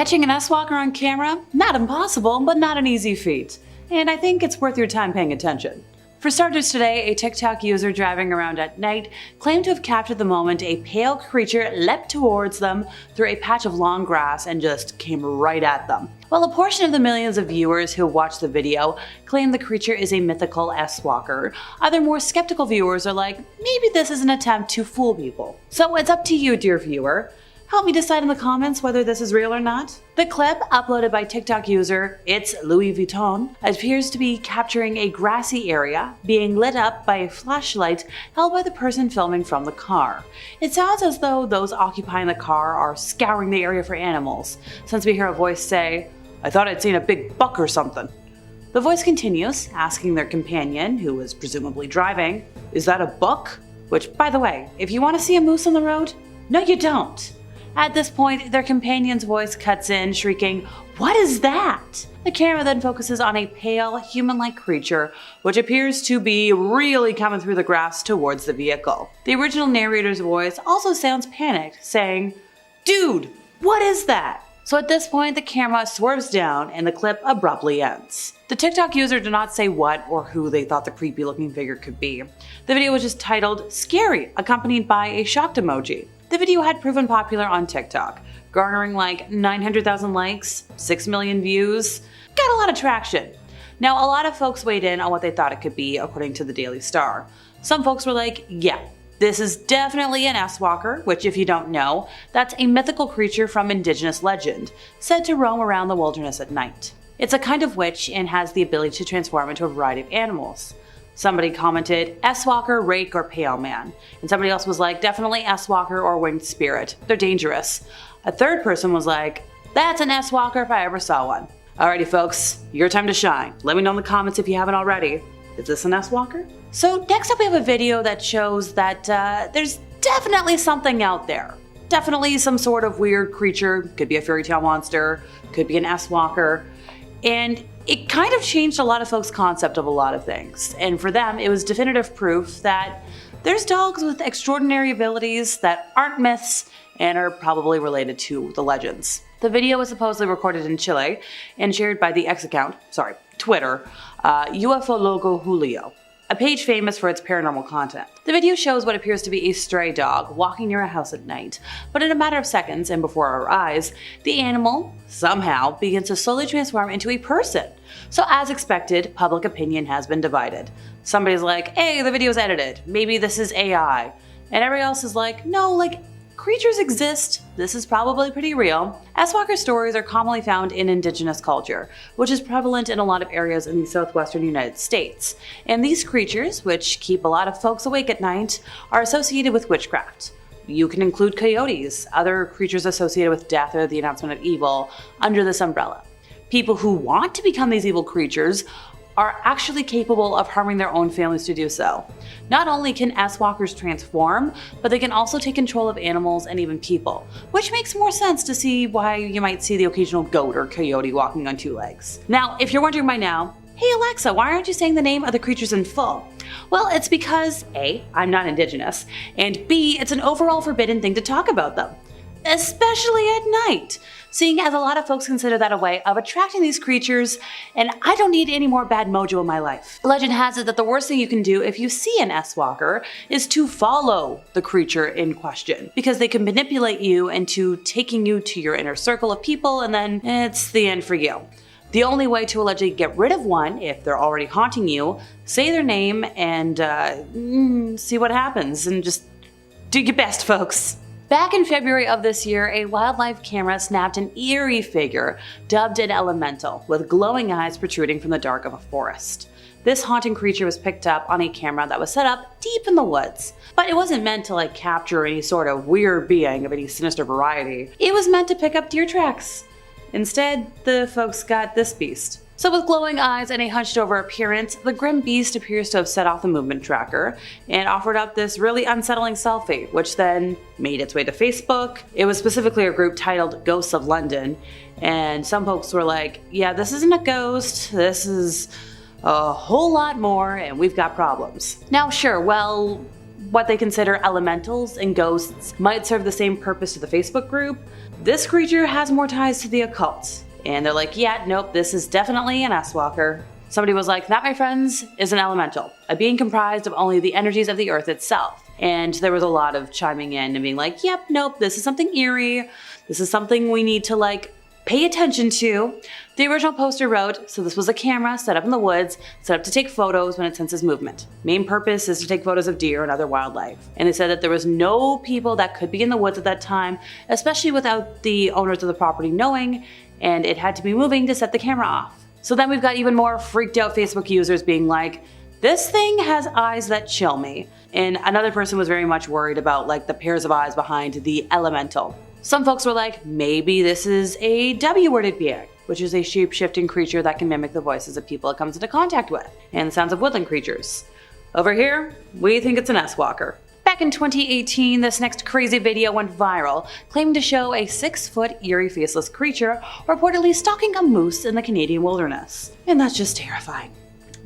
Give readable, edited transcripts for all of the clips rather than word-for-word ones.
Catching an S-Walker on camera? Not impossible, but not an easy feat. And I think it's worth your time paying attention. For starters today, a TikTok user driving around at night claimed to have captured the moment a pale creature leapt towards them through a patch of long grass and just came right at them. While a portion of the millions of viewers who watched the video claim the creature is a mythical S-Walker, other more skeptical viewers are like, maybe this is an attempt to fool people. So it's up to you, dear viewer. Help me decide in the comments whether this is real or not. The clip, uploaded by TikTok user It's Louis Vuitton, appears to be capturing a grassy area being lit up by a flashlight held by the person filming from the car. It sounds as though those occupying the car are scouring the area for animals, since we hear a voice say, "I thought I'd seen a big buck or something." The voice continues, asking their companion, who is presumably driving, "Is that a buck?" Which, by the way, if you want to see a moose on the road, no you don't. At this point, their companion's voice cuts in, shrieking, "What is that?" The camera then focuses on a pale, human-like creature, which appears to be really coming through the grass towards the vehicle. The original narrator's voice also sounds panicked, saying, "Dude, what is that?" So at this point, the camera swerves down and the clip abruptly ends. The TikTok user did not say what or who they thought the creepy looking figure could be. The video was just titled "Scary," accompanied by a shocked emoji. The video had proven popular on TikTok, garnering like 900,000 likes, 6 million views, got a lot of traction. Now, a lot of folks weighed in on what they thought it could be, according to the Daily Star. Some folks were like, yeah, this is definitely an S-Walker, which if you don't know, that's a mythical creature from indigenous legend, said to roam around the wilderness at night. It's a kind of witch and has the ability to transform into a variety of animals. Somebody commented, S-Walker, Rake, or Pale Man. And somebody else was like, definitely S-Walker or Winged Spirit. They're dangerous. A third person was like, that's an S-Walker if I ever saw one. Alrighty folks, your time to shine. Let me know in the comments if you haven't already. Is this an S-Walker? So next up we have a video that shows that there's definitely something out there. Definitely some sort of weird creature. Could be a fairy tale monster. Could be an S-Walker. And it kind of changed a lot of folks' concept of a lot of things, and for them it was definitive proof that there's dogs with extraordinary abilities that aren't myths and are probably related to the legends. The video was supposedly recorded in Chile and shared by the Twitter, UFO Logo Julio, a page famous for its paranormal content. The video shows what appears to be a stray dog walking near a house at night, but in a matter of seconds and before our eyes, the animal, somehow, begins to slowly transform into a person. So as expected, public opinion has been divided. Somebody's like, hey, the video's edited, maybe this is AI. And everybody else is like, no, like, creatures exist, this is probably pretty real. S-Walker stories are commonly found in indigenous culture, which is prevalent in a lot of areas in the southwestern United States. And these creatures, which keep a lot of folks awake at night, are associated with witchcraft. You can include coyotes, other creatures associated with death or the announcement of evil, under this umbrella. People who want to become these evil creatures are actually capable of harming their own families to do so. Not only can S-Walkers transform, but they can also take control of animals and even people, which makes more sense to see why you might see the occasional goat or coyote walking on two legs. Now, if you're wondering by now, hey Alexa, why aren't you saying the name of the creatures in full? Well, it's because A, I'm not indigenous, and B, it's an overall forbidden thing to talk about them. Especially at night, seeing as a lot of folks consider that a way of attracting these creatures, and I don't need any more bad mojo in my life. Legend has it that the worst thing you can do if you see an S-Walker is to follow the creature in question, because they can manipulate you into taking you to your inner circle of people, and then it's the end for you. The only way to allegedly get rid of one, if they're already haunting you, say their name and see what happens, and just do your best, folks. Back in February of this year, a wildlife camera snapped an eerie figure dubbed an elemental, with glowing eyes protruding from the dark of a forest. This haunting creature was picked up on a camera that was set up deep in the woods. But it wasn't meant to capture any sort of weird being of any sinister variety. It was meant to pick up deer tracks. Instead, the folks got this beast. So with glowing eyes and a hunched over appearance, the grim beast appears to have set off the movement tracker and offered up this really unsettling selfie, which then made its way to Facebook. It was specifically a group titled Ghosts of London, and some folks were like, yeah, this isn't a ghost, this is a whole lot more and we've got problems. Now sure, well, what they consider elementals and ghosts might serve the same purpose to the Facebook group, this creature has more ties to the occult. And they're like, yeah, nope, this is definitely an S-Walker. Somebody was like, that, my friends, is an elemental, a being comprised of only the energies of the earth itself. And there was a lot of chiming in and being like, yep, nope, this is something eerie. This is something we need to pay attention to. The original poster wrote, so this was a camera set up in the woods, set up to take photos when it senses movement. Main purpose is to take photos of deer and other wildlife. And they said that there was no people that could be in the woods at that time, especially without the owners of the property knowing, and it had to be moving to set the camera off. So then we've got even more freaked out Facebook users being like, this thing has eyes that chill me. And another person was very much worried about the pairs of eyes behind the elemental. Some folks were like, maybe this is a W-worded being, which is a shape-shifting creature that can mimic the voices of people it comes into contact with, and the sounds of woodland creatures. Over here, we think it's an S-Walker. Back in 2018, this next crazy video went viral, claiming to show a 6-foot eerie faceless creature reportedly stalking a moose in the Canadian wilderness. And that's just terrifying.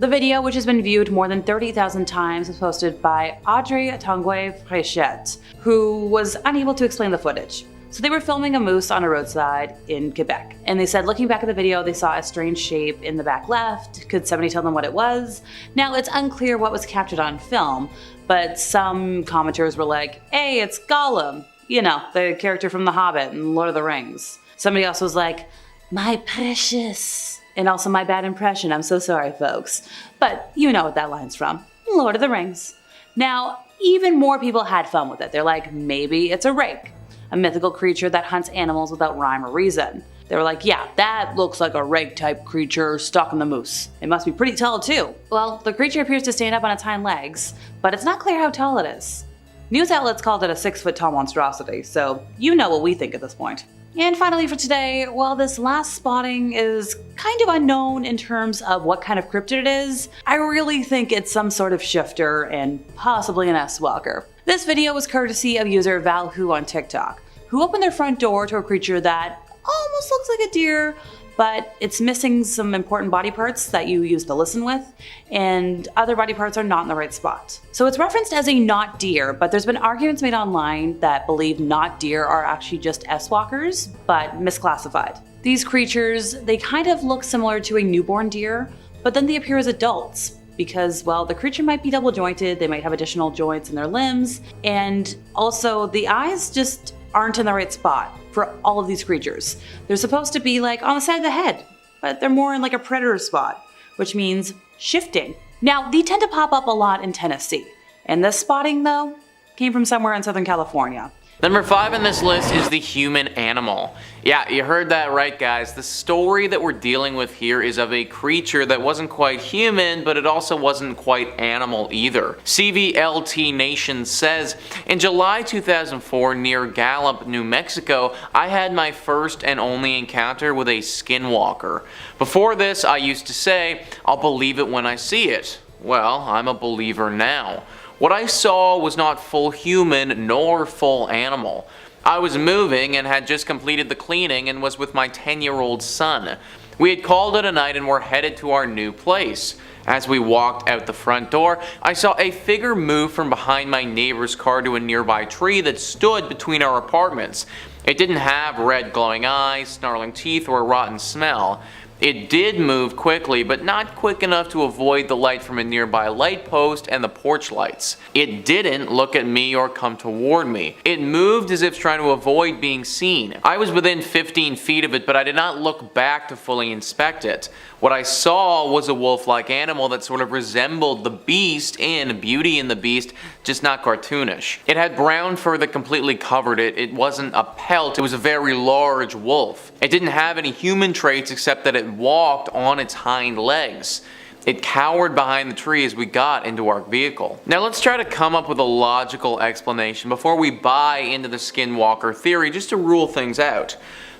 The video, which has been viewed more than 30,000 times, was posted by Audrey Tanguay-Fréchette, who was unable to explain the footage. So they were filming a moose on a roadside in Quebec, and they said looking back at the video they saw a strange shape in the back left. Could somebody tell them what it was? Now it's unclear what was captured on film, but some commenters were like, hey, it's Gollum, the character from The Hobbit and Lord of the Rings. Somebody else was like, my precious, and also my bad impression, I'm so sorry folks. But you know what that line's from, Lord of the Rings. Now even more people had fun with it. They're like, maybe it's a rake, a mythical creature that hunts animals without rhyme or reason. They were like, yeah, that looks like a rake-type creature stalking the moose. It must be pretty tall too. Well, the creature appears to stand up on its hind legs, but it's not clear how tall it is. News outlets called it a 6-foot-tall monstrosity, so you know what we think at this point. And finally for today, while this last spotting is kind of unknown in terms of what kind of cryptid it is, I really think it's some sort of shifter and possibly an S-Walker. This video was courtesy of user Valhu on TikTok, who opened their front door to a creature that almost looks like a deer, but it's missing some important body parts that you use to listen with, and other body parts are not in the right spot. So it's referenced as a not deer, but there's been arguments made online that believe not deer are actually just S-Walkers, but misclassified. These creatures, they kind of look similar to a newborn deer, but then they appear as adults, because, well, the creature might be double jointed, they might have additional joints in their limbs, and also the eyes just aren't in the right spot for all of these creatures. They're supposed to be on the side of the head, but they're more in a predator spot, which means shifting. Now, they tend to pop up a lot in Tennessee, and this spotting, though, came from somewhere in Southern California. Number 5 on this list is the human animal. Yeah, you heard that right, guys. The story that we're dealing with here is of a creature that wasn't quite human, but it also wasn't quite animal either. CVLT Nation says, in July 2004 near Gallup, New Mexico, I had my first and only encounter with a skinwalker. Before this, I used to say, I'll believe it when I see it. Well, I'm a believer now. What I saw was not full human nor full animal. I was moving and had just completed the cleaning and was with my 10-year-old son. We had called it a night and were headed to our new place. As we walked out the front door, I saw a figure move from behind my neighbor's car to a nearby tree that stood between our apartments. It didn't have red glowing eyes, snarling teeth, or a rotten smell. It did move quickly, but not quick enough to avoid the light from a nearby light post and the porch lights. It didn't look at me or come toward me. It moved as if trying to avoid being seen. I was within 15 feet of it, but I did not look back to fully inspect it. What I saw was a wolf-like animal that sort of resembled the Beast in Beauty and the Beast, just not cartoonish. It had brown fur that completely covered it. It wasn't a pelt, it was a very large wolf. It didn't have any human traits except that it walked on its hind legs. It cowered behind the tree as we got into our vehicle. Now let's try to come up with a logical explanation before we buy into the Skinwalker theory, just to rule things out.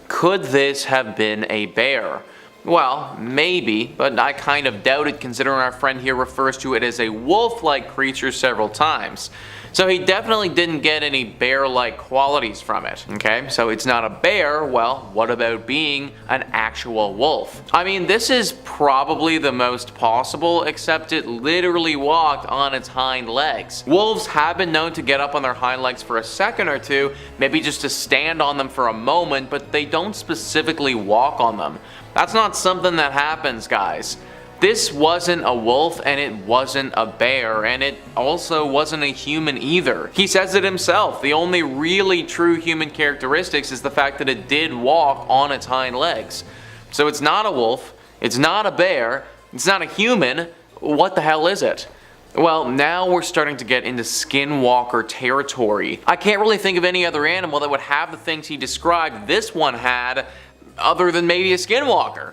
Could this have been a bear? Well, maybe, but I kind of doubt it considering our friend here refers to it as a wolf-like creature several times. So he definitely didn't get any bear-like qualities from it. Okay, so it's not a bear, well, what about being an actual wolf? I mean, this is probably the most possible, except it literally walked on its hind legs. Wolves have been known to get up on their hind legs for a second or two, maybe just to stand on them for a moment, but they don't specifically walk on them. That's not something that happens, guys. This wasn't a wolf, and it wasn't a bear, and it also wasn't a human either. He says it himself. The only really true human characteristics is the fact that it did walk on its hind legs. So it's not a wolf, it's not a bear, it's not a human. What the hell is it? Well, now we're starting to get into Skinwalker territory. I can't really think of any other animal that would have the things he described this one had, other than maybe a Skinwalker.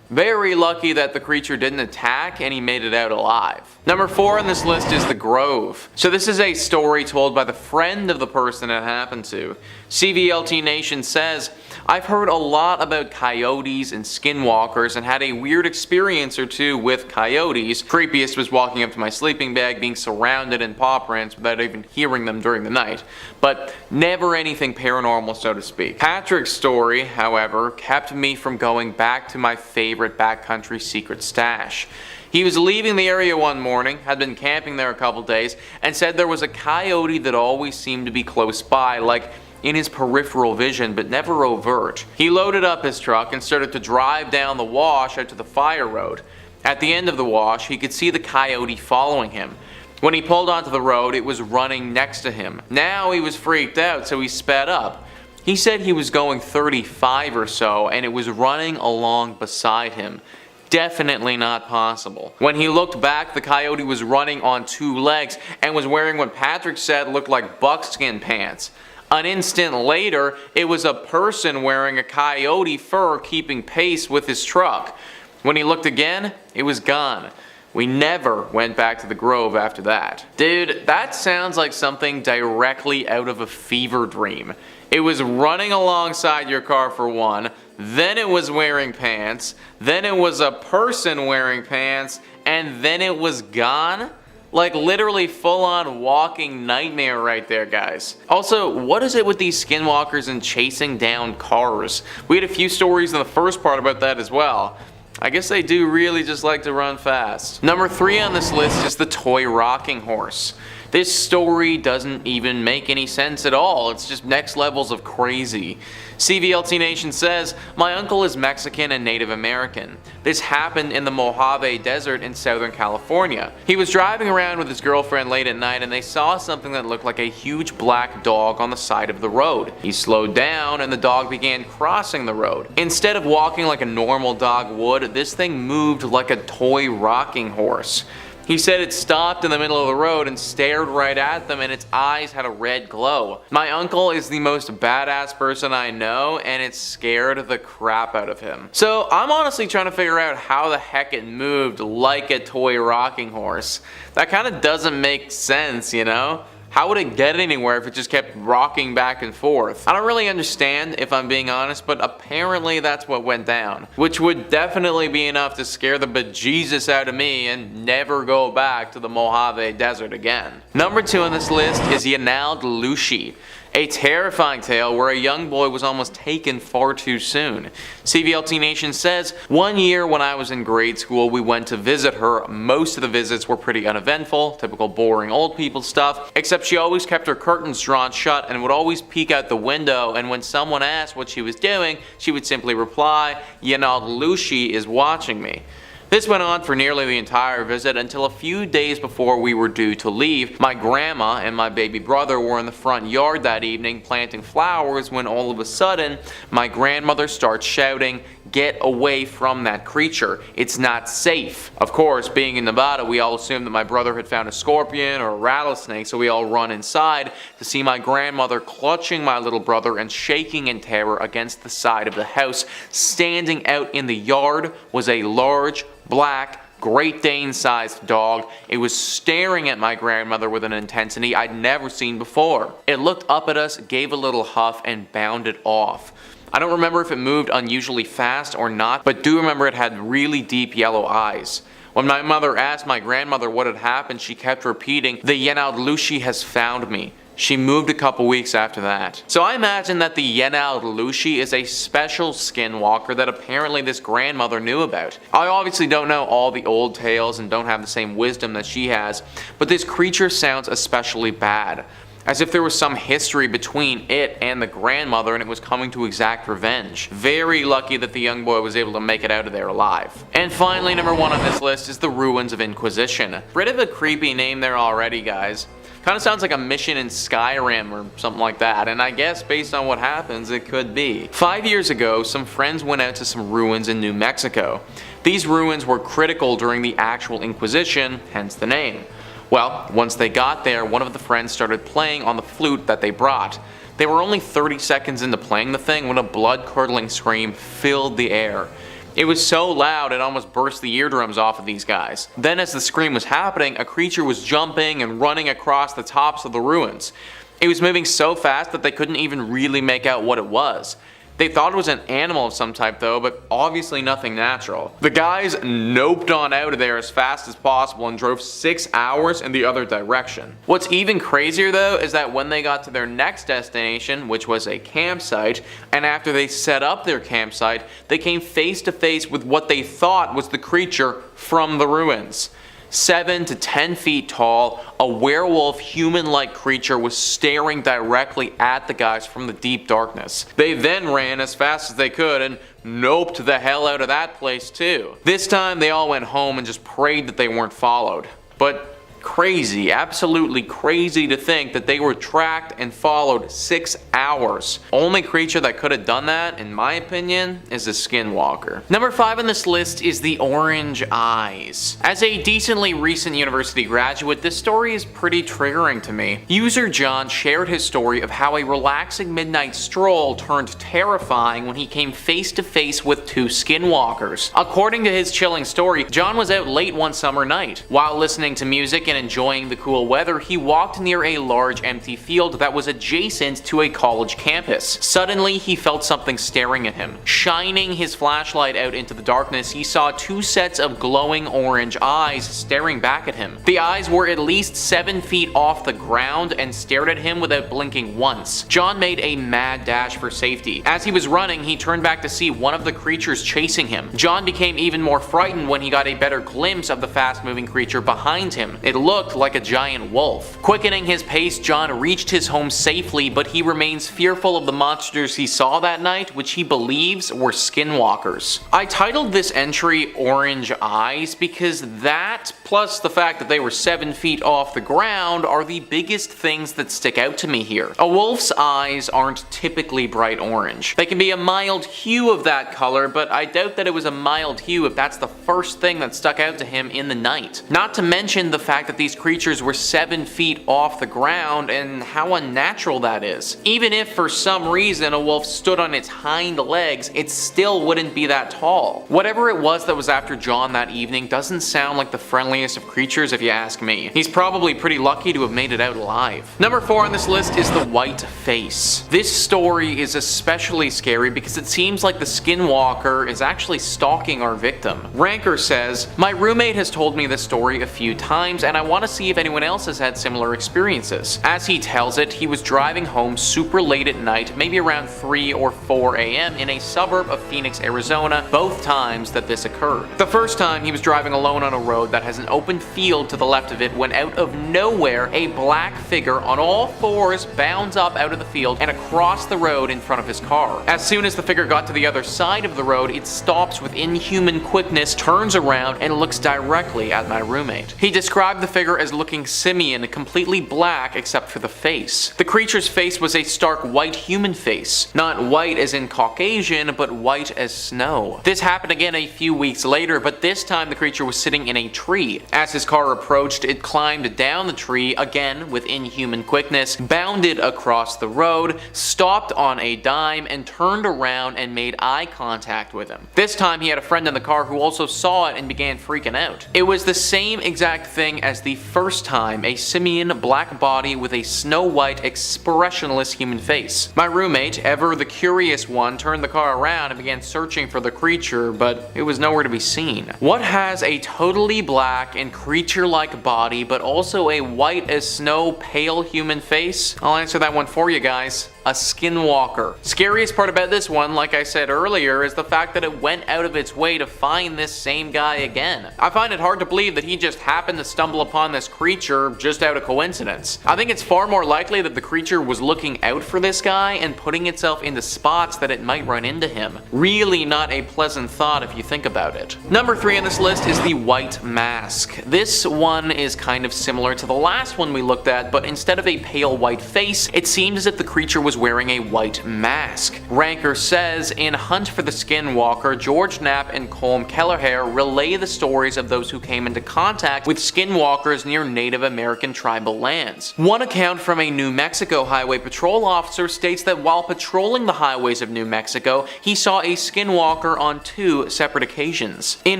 Very lucky that the creature didn't attack and he made it out alive. Number 4 on this list is the Grove. So this is a story told by the friend of the person it happened to. CVLT Nation says, I've heard a lot about coyotes and skinwalkers and had a weird experience or two with coyotes. Creepiest was walking up to my sleeping bag being surrounded in paw prints without even hearing them during the night. But never anything paranormal, so to speak. Patrick's story, however, kept me from going back to my favorite backcountry secret stash. He was leaving the area one morning, had been camping there a couple days, and said there was a coyote that always seemed to be close by, like in his peripheral vision, but never overt. He loaded up his truck and started to drive down the wash out to the fire road. At the end of the wash, he could see the coyote following him. When he pulled onto the road, it was running next to him. Now he was freaked out, so he sped up. He said he was going 35 or so, and it was running along beside him. Definitely not possible. When he looked back, the coyote was running on 2 legs and was wearing what Patrick said looked like buckskin pants. An instant later, it was a person wearing a coyote fur keeping pace with his truck. When he looked again, it was gone. We never went back to the Grove after that. Dude, that sounds like something directly out of a fever dream. It was running alongside your car for one, then it was wearing pants, then it was a person wearing pants, and then it was gone? Like literally full-on walking nightmare right there, guys. Also, what is it with these skinwalkers and chasing down cars? We had a few stories in the first part about that as well. I guess they do really just like to run fast. Number 3 on this list is the toy rocking horse. This story doesn't even make any sense at all. It's just next levels of crazy. CVLT Nation says, my uncle is Mexican and Native American. This happened in the Mojave Desert in Southern California. He was driving around with his girlfriend late at night and they saw something that looked like a huge black dog on the side of the road. He slowed down and the dog began crossing the road. Instead of walking like a normal dog would, this thing moved like a toy rocking horse. He said it stopped in the middle of the road and stared right at them and its eyes had a red glow. My uncle is the most badass person I know and it scared the crap out of him. So I'm honestly trying to figure out how the heck it moved like a toy rocking horse. That kind of doesn't make sense, you know? How would it get anywhere if it just kept rocking back and forth? I don't really understand if I'm being honest, but apparently that's what went down. Which would definitely be enough to scare the bejesus out of me and never go back to the Mojave Desert again. Number 2 on this list is Yanal Luchi. A terrifying tale where a young boy was almost taken far too soon. CVLT Nation says, one year when I was in grade school, we went to visit her. Most of the visits were pretty uneventful, typical boring old people stuff, except she always kept her curtains drawn shut and would always peek out the window, and when someone asked what she was doing, she would simply reply, Yanal Luchi is watching me. This went on for nearly the entire visit until a few days before we were due to leave. My grandma and my baby brother were in the front yard that evening planting flowers when all of a sudden my grandmother starts shouting, "Get away from that creature. It's not safe." Of course, being in Nevada, we all assumed that my brother had found a scorpion or a rattlesnake, so we all run inside to see my grandmother clutching my little brother and shaking in terror against the side of the house. Standing out in the yard was a large, black, Great Dane-sized dog. It was staring at my grandmother with an intensity I'd never seen before. It looked up at us, gave a little huff, and bounded off. I don't remember if it moved unusually fast or not, but do remember it had really deep yellow eyes. When my mother asked my grandmother what had happened, she kept repeating, "The Yanal Luchi has found me." She moved a couple weeks after that. So I imagine that the Yanal Luchi is a special skinwalker that apparently this grandmother knew about. I obviously don't know all the old tales and don't have the same wisdom that she has, but this creature sounds especially bad. As if there was some history between it and the grandmother and it was coming to exact revenge. Very lucky that the young boy was able to make it out of there alive. And finally, number 1 on this list is the Ruins of Inquisition. Bit of a creepy name there already, guys. Kind of sounds like a mission in Skyrim or something like that, and I guess based on what happens, it could be. 5 years ago, some friends went out to some ruins in New Mexico. These ruins were critical during the actual Inquisition, hence the name. Well, once they got there, one of the friends started playing on the flute that they brought. They were only 30 seconds into playing the thing when a blood-curdling scream filled the air. It was so loud it almost burst the eardrums off of these guys. Then as the scream was happening, a creature was jumping and running across the tops of the ruins. It was moving so fast that they couldn't even really make out what it was. They thought it was an animal of some type though, but obviously nothing natural. The guys noped on out of there as fast as possible and drove 6 hours in the other direction. What's even crazier though is that when they got to their next destination, which was a campsite, and after they set up their campsite, they came face to face with what they thought was the creature from the ruins. 7 to 10 feet tall, a werewolf human-like creature was staring directly at the guys from the deep darkness. They then ran as fast as they could and noped the hell out of that place too. This time they all went home and just prayed that they weren't followed. But crazy, absolutely crazy to think that they were tracked and followed 6 hours. Only creature that could have done that, in my opinion, is a skinwalker. Number 5 on this list is the orange eyes. As a decently recent university graduate, this story is pretty triggering to me. User John shared his story of how a relaxing midnight stroll turned terrifying when he came face to face with 2 skinwalkers. According to his chilling story, John was out late one summer night. While listening to music and enjoying the cool weather, he walked near a large empty field that was adjacent to a college campus. Suddenly, he felt something staring at him. Shining his flashlight out into the darkness, he saw 2 sets of glowing orange eyes staring back at him. The eyes were at least 7 feet off the ground and stared at him without blinking once. John made a mad dash for safety. As he was running, he turned back to see one of the creatures chasing him. John became even more frightened when he got a better glimpse of the fast-moving creature behind him. It looked like a giant wolf. Quickening his pace, John reached his home safely, but he remains fearful of the monsters he saw that night, which he believes were skinwalkers. I titled this entry Orange Eyes because that, plus the fact that they were 7 feet off the ground, are the biggest things that stick out to me here. A wolf's eyes aren't typically bright orange. They can be a mild hue of that color, but I doubt that it was a mild hue if that's the first thing that stuck out to him in the night. Not to mention the fact that these creatures were 7 feet off the ground and how unnatural that is. Even if for some reason a wolf stood on its hind legs, it still wouldn't be that tall. Whatever it was that was after John that evening doesn't sound like the friendliest of creatures if you ask me. He's probably pretty lucky to have made it out alive. Number 4 on this list is the white face. This story is especially scary because it seems like the skinwalker is actually stalking our victim. Ranker says, "My roommate has told me this story a few times and I want to see if anyone else has had similar experiences. As he tells it, he was driving home super late at night, maybe around 3 or 4 a.m. in a suburb of Phoenix, Arizona, both times that this occurred. The first time he was driving alone on a road that has an open field to the left of it when out of nowhere a black figure on all fours bounds up out of the field and across the road in front of his car. As soon as the figure got to the other side of the road, it stops with inhuman quickness, turns around, and looks directly at my roommate. He described the figure as looking simian, completely black except for the face. The creature's face was a stark white human face. Not white as in Caucasian, but white as snow. This happened again a few weeks later, but this time the creature was sitting in a tree. tree. As his car approached, it climbed down the tree, again with inhuman quickness, bounded across the road, stopped on a dime, and turned around and made eye contact with him. This time he had a friend in the car who also saw it and began freaking out. It was the same exact thing as the first time, a simian black body with a snow-white expressionless human face. My roommate, ever the curious one, turned the car around and began searching for the creature, but it was nowhere to be seen. What has a totally black and creature-like body but also a white as snow pale human face? I'll answer that one for you guys. A skinwalker. Scariest part about this one, like I said earlier, is the fact that it went out of its way to find this same guy again. I find it hard to believe that he just happened to stumble upon this creature just out of coincidence. I think it's far more likely that the creature was looking out for this guy and putting itself into spots that it might run into him. Really not a pleasant thought if you think about it. Number 3 on this list is the white mask. This one is kind of similar to the last one we looked at, but instead of a pale white face, it seemed as if the creature was wearing a white mask. Ranker says, in Hunt for the Skinwalker, George Knapp and Colm Kelleher relay the stories of those who came into contact with skinwalkers near Native American tribal lands. One account from a New Mexico highway patrol officer states that while patrolling the highways of New Mexico, he saw a skinwalker on 2 separate occasions. In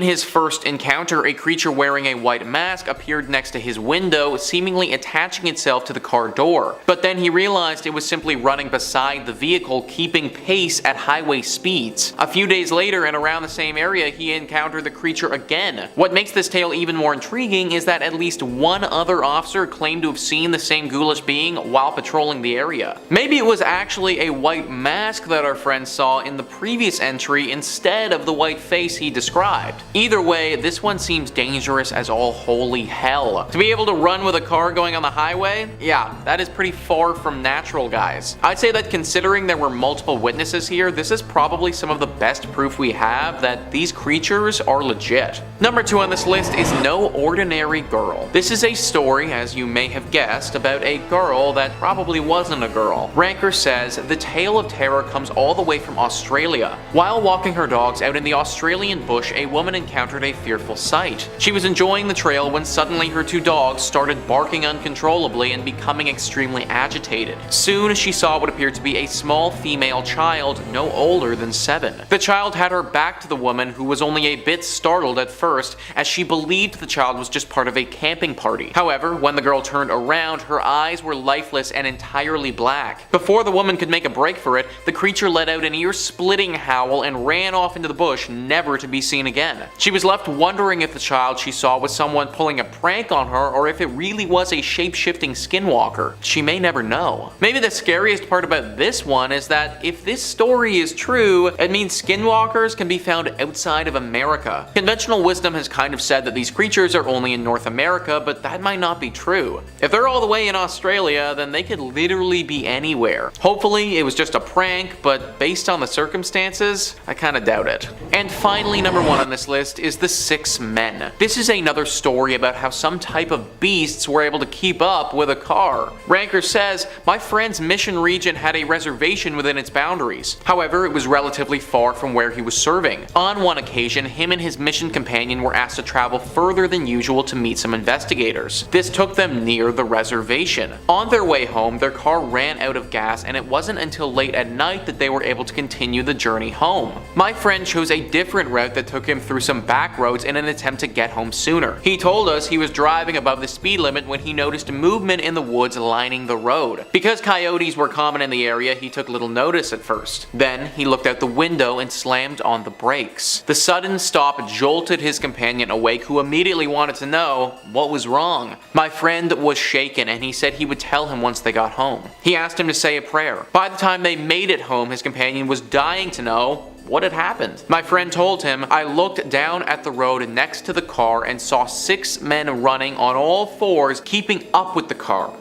his first encounter, a creature wearing a white mask appeared next to his window, seemingly attaching itself to the car door. But then he realized it was simply running beside the vehicle, keeping pace at highway speeds. A few days later, and around the same area, he encountered the creature again. What makes this tale even more intriguing is that at least one other officer claimed to have seen the same ghoulish being while patrolling the area. Maybe it was actually a white mask that our friend saw in the previous entry instead of the white face he described. Either way, this one seems dangerous as all holy hell. To be able to run with a car going on the highway? Yeah, that is pretty far from natural, guys. I'd say that considering there were multiple witnesses here, this is probably some of the best proof we have that these creatures are legit. Number 2 on this list is No Ordinary Girl. This is a story, as you may have guessed, about a girl that probably wasn't a girl. Ranker says, the tale of terror comes all the way from Australia. While walking her dogs out in the Australian bush, a woman encountered a fearful sight. She was enjoying the trail when suddenly her 2 dogs started barking uncontrollably and becoming extremely agitated. Soon she saw what appeared to be a small female child no older than 7. The child had her back to the woman, who was only a bit startled at first, as she believed the child was just part of a camping party. However, when the girl turned around, her eyes were lifeless and entirely black. Before the woman could make a break for it, the creature let out an ear-splitting howl and ran off into the bush, never to be seen again. She was left wondering if the child she saw was someone pulling a prank on her, or if it really was a shape-shifting skinwalker. She may never know. Maybe the scariest part about this one is that if this story is true, it means skinwalkers can be found outside of America. Conventional wisdom has kind of said that these creatures are only in North America, but that might not be true. If they're all the way in Australia, then they could literally be anywhere. Hopefully it was just a prank, but based on the circumstances, I kinda doubt it. And finally, number 1 on this list is the 6 Men. This is another story about how some type of beasts were able to keep up with a car. Ranker says, my friend's mission region had a reservation within its boundaries. However, it was relatively far from where he was serving. On one occasion, him and his mission companion were asked to travel further than usual to meet some investigators. This took them near the reservation. On their way home, their car ran out of gas, and it wasn't until late at night that they were able to continue the journey home. My friend chose a different route that took him through some back roads in an attempt to get home sooner. He told us he was driving above the speed limit when he noticed movement in the woods lining the road. Because coyotes were common in the area, he took little notice at first. Then he looked out the window and slammed on the brakes. The sudden stop jolted his companion awake, who immediately wanted to know what was wrong. My friend was shaken, and he said he would tell him once they got home. He asked him to say a prayer. By the time they made it home, his companion was dying to know what had happened. My friend told him, I looked down at the road next to the car and saw 6 men running on all 4s, keeping up with the car.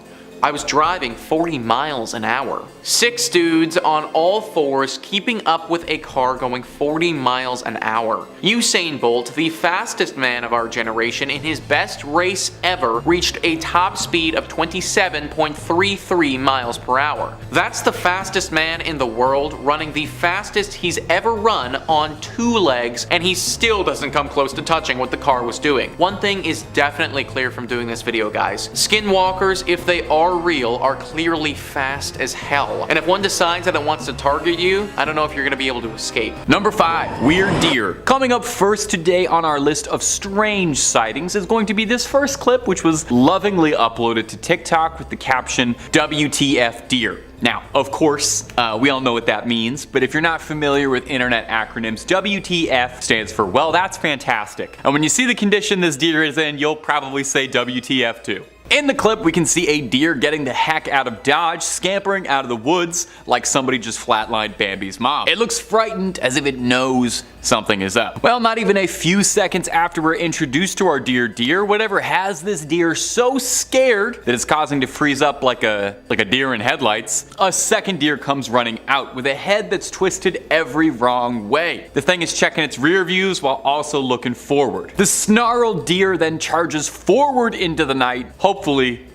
I was driving 40 miles an hour. 6 dudes on all fours keeping up with a car going 40 miles an hour. Usain Bolt, the fastest man of our generation in his best race ever, reached a top speed of 27.33 miles per hour. That's the fastest man in the world running the fastest he's ever run on 2 legs, and he still doesn't come close to touching what the car was doing. One thing is definitely clear from doing this video, guys. Skinwalkers, if they are real, are clearly fast as hell. And if one decides that it wants to target you, I don't know if you're gonna be able to escape. Number 5, weird deer. Coming up first today on our list of strange sightings is going to be this first clip, which was lovingly uploaded to TikTok with the caption, "WTF deer." Now, of course, we all know what that means, but if you're not familiar with internet acronyms, WTF stands for, well, that's fantastic. And when you see the condition this deer is in, you'll probably say WTF too. In the clip, we can see a deer getting the heck out of Dodge, scampering out of the woods like somebody just flatlined Bambi's mom. It looks frightened, as if it knows something is up. Well, not even a few seconds after we're introduced to our deer, whatever has this deer so scared that it's causing to freeze up like a deer in headlights, a second deer comes running out with a head that's twisted every wrong way. The thing is checking its rear views while also looking forward. The snarled deer then charges forward into the night, hopefully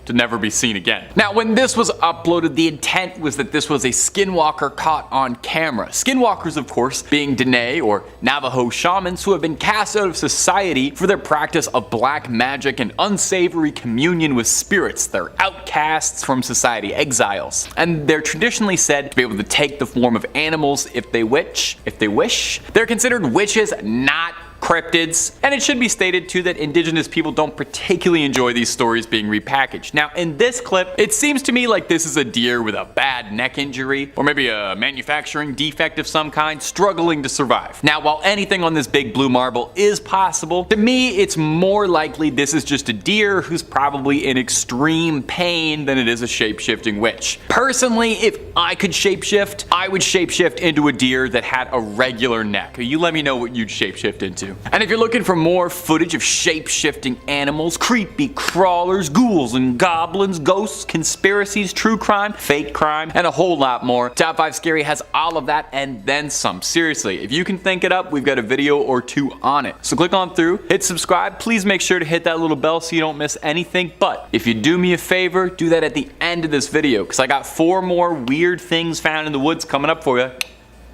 to never be seen again. Now, when this was uploaded, the intent was that this was a skinwalker caught on camera. Skinwalkers, of course, being Dene or Navajo shamans who have been cast out of society for their practice of black magic and unsavory communion with spirits. They're outcasts from society, exiles. And they're traditionally said to be able to take the form of animals if they wish. They're considered witches, not cryptids, and it should be stated too that indigenous people don't particularly enjoy these stories being repackaged. Now, in this clip, it seems to me like this is a deer with a bad neck injury, or maybe a manufacturing defect of some kind, struggling to survive. Now, while anything on this big blue marble is possible, to me, it's more likely this is just a deer who's probably in extreme pain than it is a shape-shifting witch. Personally, if I could shapeshift, I would shapeshift into a deer that had a regular neck. You let me know what you'd shapeshift into. And if you're looking for more footage of shape-shifting animals, creepy crawlers, ghouls and goblins, ghosts, conspiracies, true crime, fake crime, and a whole lot more, Top 5 Scary has all of that and then some. Seriously, if you can think it up, we've got a video or 2 on it. So click on through, hit subscribe, please make sure to hit that little bell so you don't miss anything, but if you do me a favor, do that at the end of this video, because I got 4 more weird things found in the woods coming up for you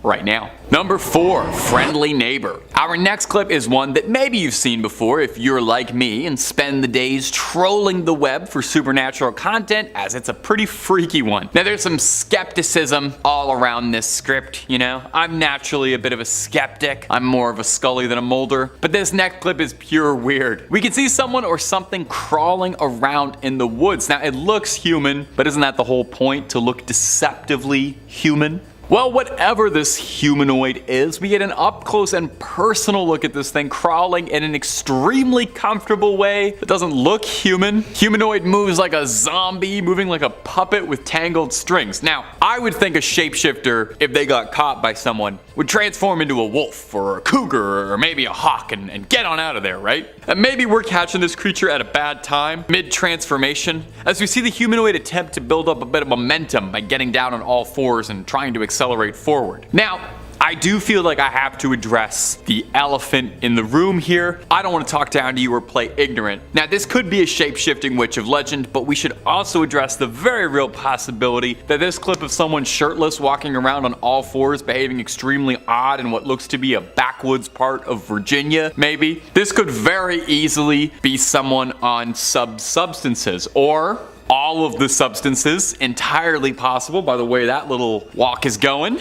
right now. Number 4, friendly neighbor. Our next clip is one that maybe you've seen before if you're like me and spend the days trolling the web for supernatural content, as it's a pretty freaky one. Now, there's some skepticism all around this script, you know? I'm naturally a bit of a skeptic. I'm more of a Scully than a Mulder. But this next clip is pure weird. We can see someone or something crawling around in the woods. Now, it looks human, but isn't that the whole point, to look deceptively human? Well, whatever this humanoid is, we get an up-close and personal look at this thing crawling in an extremely comfortable way that doesn't look human. Humanoid moves like a zombie, moving like a puppet with tangled strings. Now, I would think a shapeshifter, if they got caught by someone, would transform into a wolf or a cougar or maybe a hawk and get on out of there, right? And maybe we're catching this creature at a bad time, mid-transformation, as we see the humanoid attempt to build up a bit of momentum by getting down on all fours and trying to accelerate forward. Now, I do feel like I have to address the elephant in the room here. I don't want to talk down to you or play ignorant. Now, this could be a shape-shifting witch of legend, but we should also address the very real possibility that this clip of someone shirtless walking around on all fours behaving extremely odd in what looks to be a backwoods part of Virginia, maybe. This could very easily be someone on substances, or all of the substances, entirely possible by the way that little walk is going.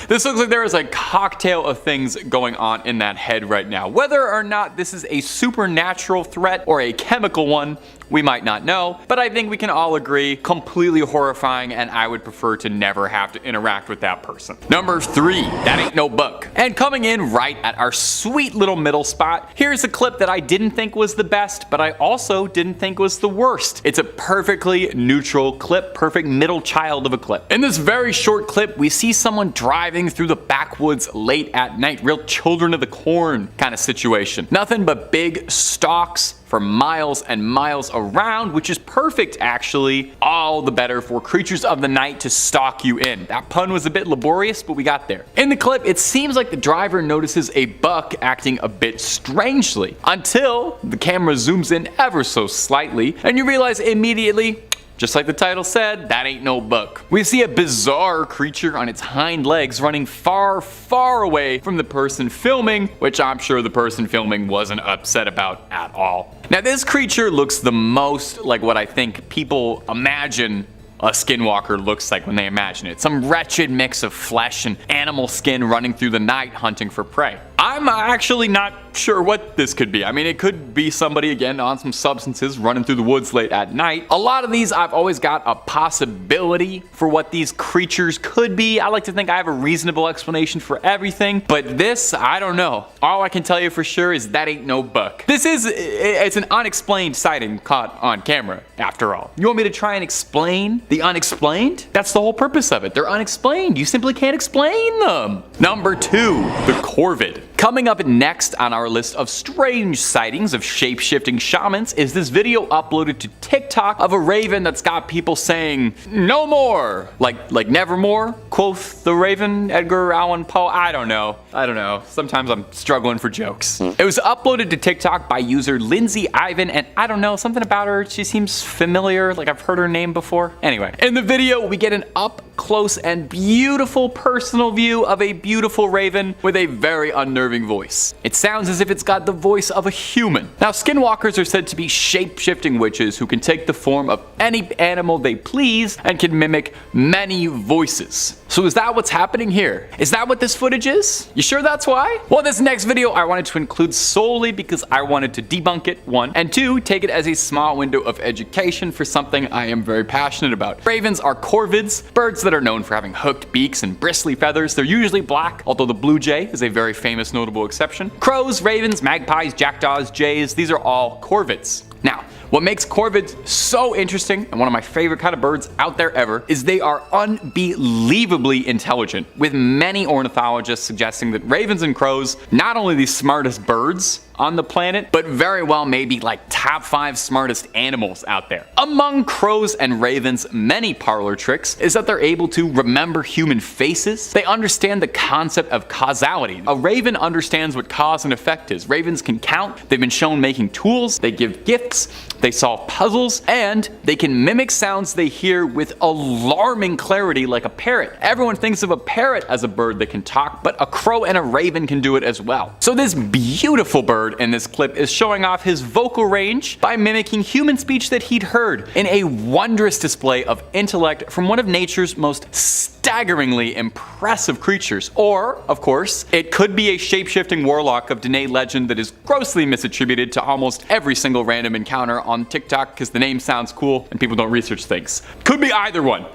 This looks like there is a cocktail of things going on in that head right now. Whether or not this is a supernatural threat or a chemical one, we might not know, but I think we can all agree, completely horrifying, and I would prefer to never have to interact with that person. Number 3, that ain't no book. And coming in right at our sweet little middle spot, here's a clip that I didn't think was the best, but I also didn't think was the worst. It's a perfectly neutral clip, perfect middle child of a clip. In this very short clip, we see someone driving through the backwoods late at night, real children of the corn kind of situation. Nothing but big stalks for miles and miles around, which is perfect actually. All the better for creatures of the night to stalk you in. That pun was a bit laborious, but we got there. In the clip, it seems like the driver notices a buck acting a bit strangely until the camera zooms in ever so slightly and you realize immediately, just like the title said, that ain't no buck. We see a bizarre creature on its hind legs running far, far away from the person filming, which I'm sure the person filming wasn't upset about at all. Now this creature looks the most like what I think people imagine a skinwalker looks like when they imagine it. Some wretched mix of flesh and animal skin running through the night hunting for prey. I'm actually not sure what this could be. I mean, it could be somebody again on some substances running through the woods late at night. A lot of these I've always got a possibility for what these creatures could be. I like to think I have a reasonable explanation for everything, but this, I don't know. All I can tell you for sure is that ain't no buck. It's an unexplained sighting caught on camera, after all. You want me to try and explain the unexplained? That's the whole purpose of it. They're unexplained. You simply can't explain them. Number 2, the Corvid. Coming up next on our list of strange sightings of shape-shifting shamans is this video uploaded to TikTok of a raven that's got people saying, "No more!" Like nevermore, quoth the raven, Edgar Allan Poe. I don't know. Sometimes I'm struggling for jokes. It was uploaded to TikTok by user Lindsay Ivan, and I don't know, something about her, she seems familiar, like I've heard her name before. Anyway, in the video, we get an up-close and beautiful personal view of a beautiful raven with a very unnerving voice. It sounds as if it's got the voice of a human. Now, skinwalkers are said to be shape-shifting witches who can take the form of any animal they please and can mimic many voices. So is that what's happening here? Is that what this footage is? You sure that's why? Well, this next video I wanted to include solely because I wanted to debunk it, 1, and 2, take it as a small window of education for something I am very passionate about. Ravens are corvids, birds that are known for having hooked beaks and bristly feathers. They're usually black, although the blue jay is a very famous notable exception. Crows, ravens, magpies, jackdaws, jays, these are all corvids. Now, what makes corvids so interesting and one of my favorite kind of birds out there ever is they are unbelievably intelligent, with many ornithologists suggesting that ravens and crows, not only the smartest birds on the planet, but very well maybe like top 5 smartest animals out there. Among crows and ravens' many parlor tricks is that they're able to remember human faces. They understand the concept of causality. A raven understands what cause and effect is. Ravens can count, they've been shown making tools, they give gifts, they solve puzzles, and they can mimic sounds they hear with alarming clarity like a parrot. Everyone thinks of a parrot as a bird that can talk, but a crow and a raven can do it as well. So this beautiful bird in this clip is showing off his vocal range by mimicking human speech that he'd heard in a wondrous display of intellect from one of nature's most staggeringly impressive creatures. Or, of course, it could be a shape-shifting warlock of Dene legend that is grossly misattributed to almost every single random encounter on TikTok because the name sounds cool and people don't research things. Could be either one.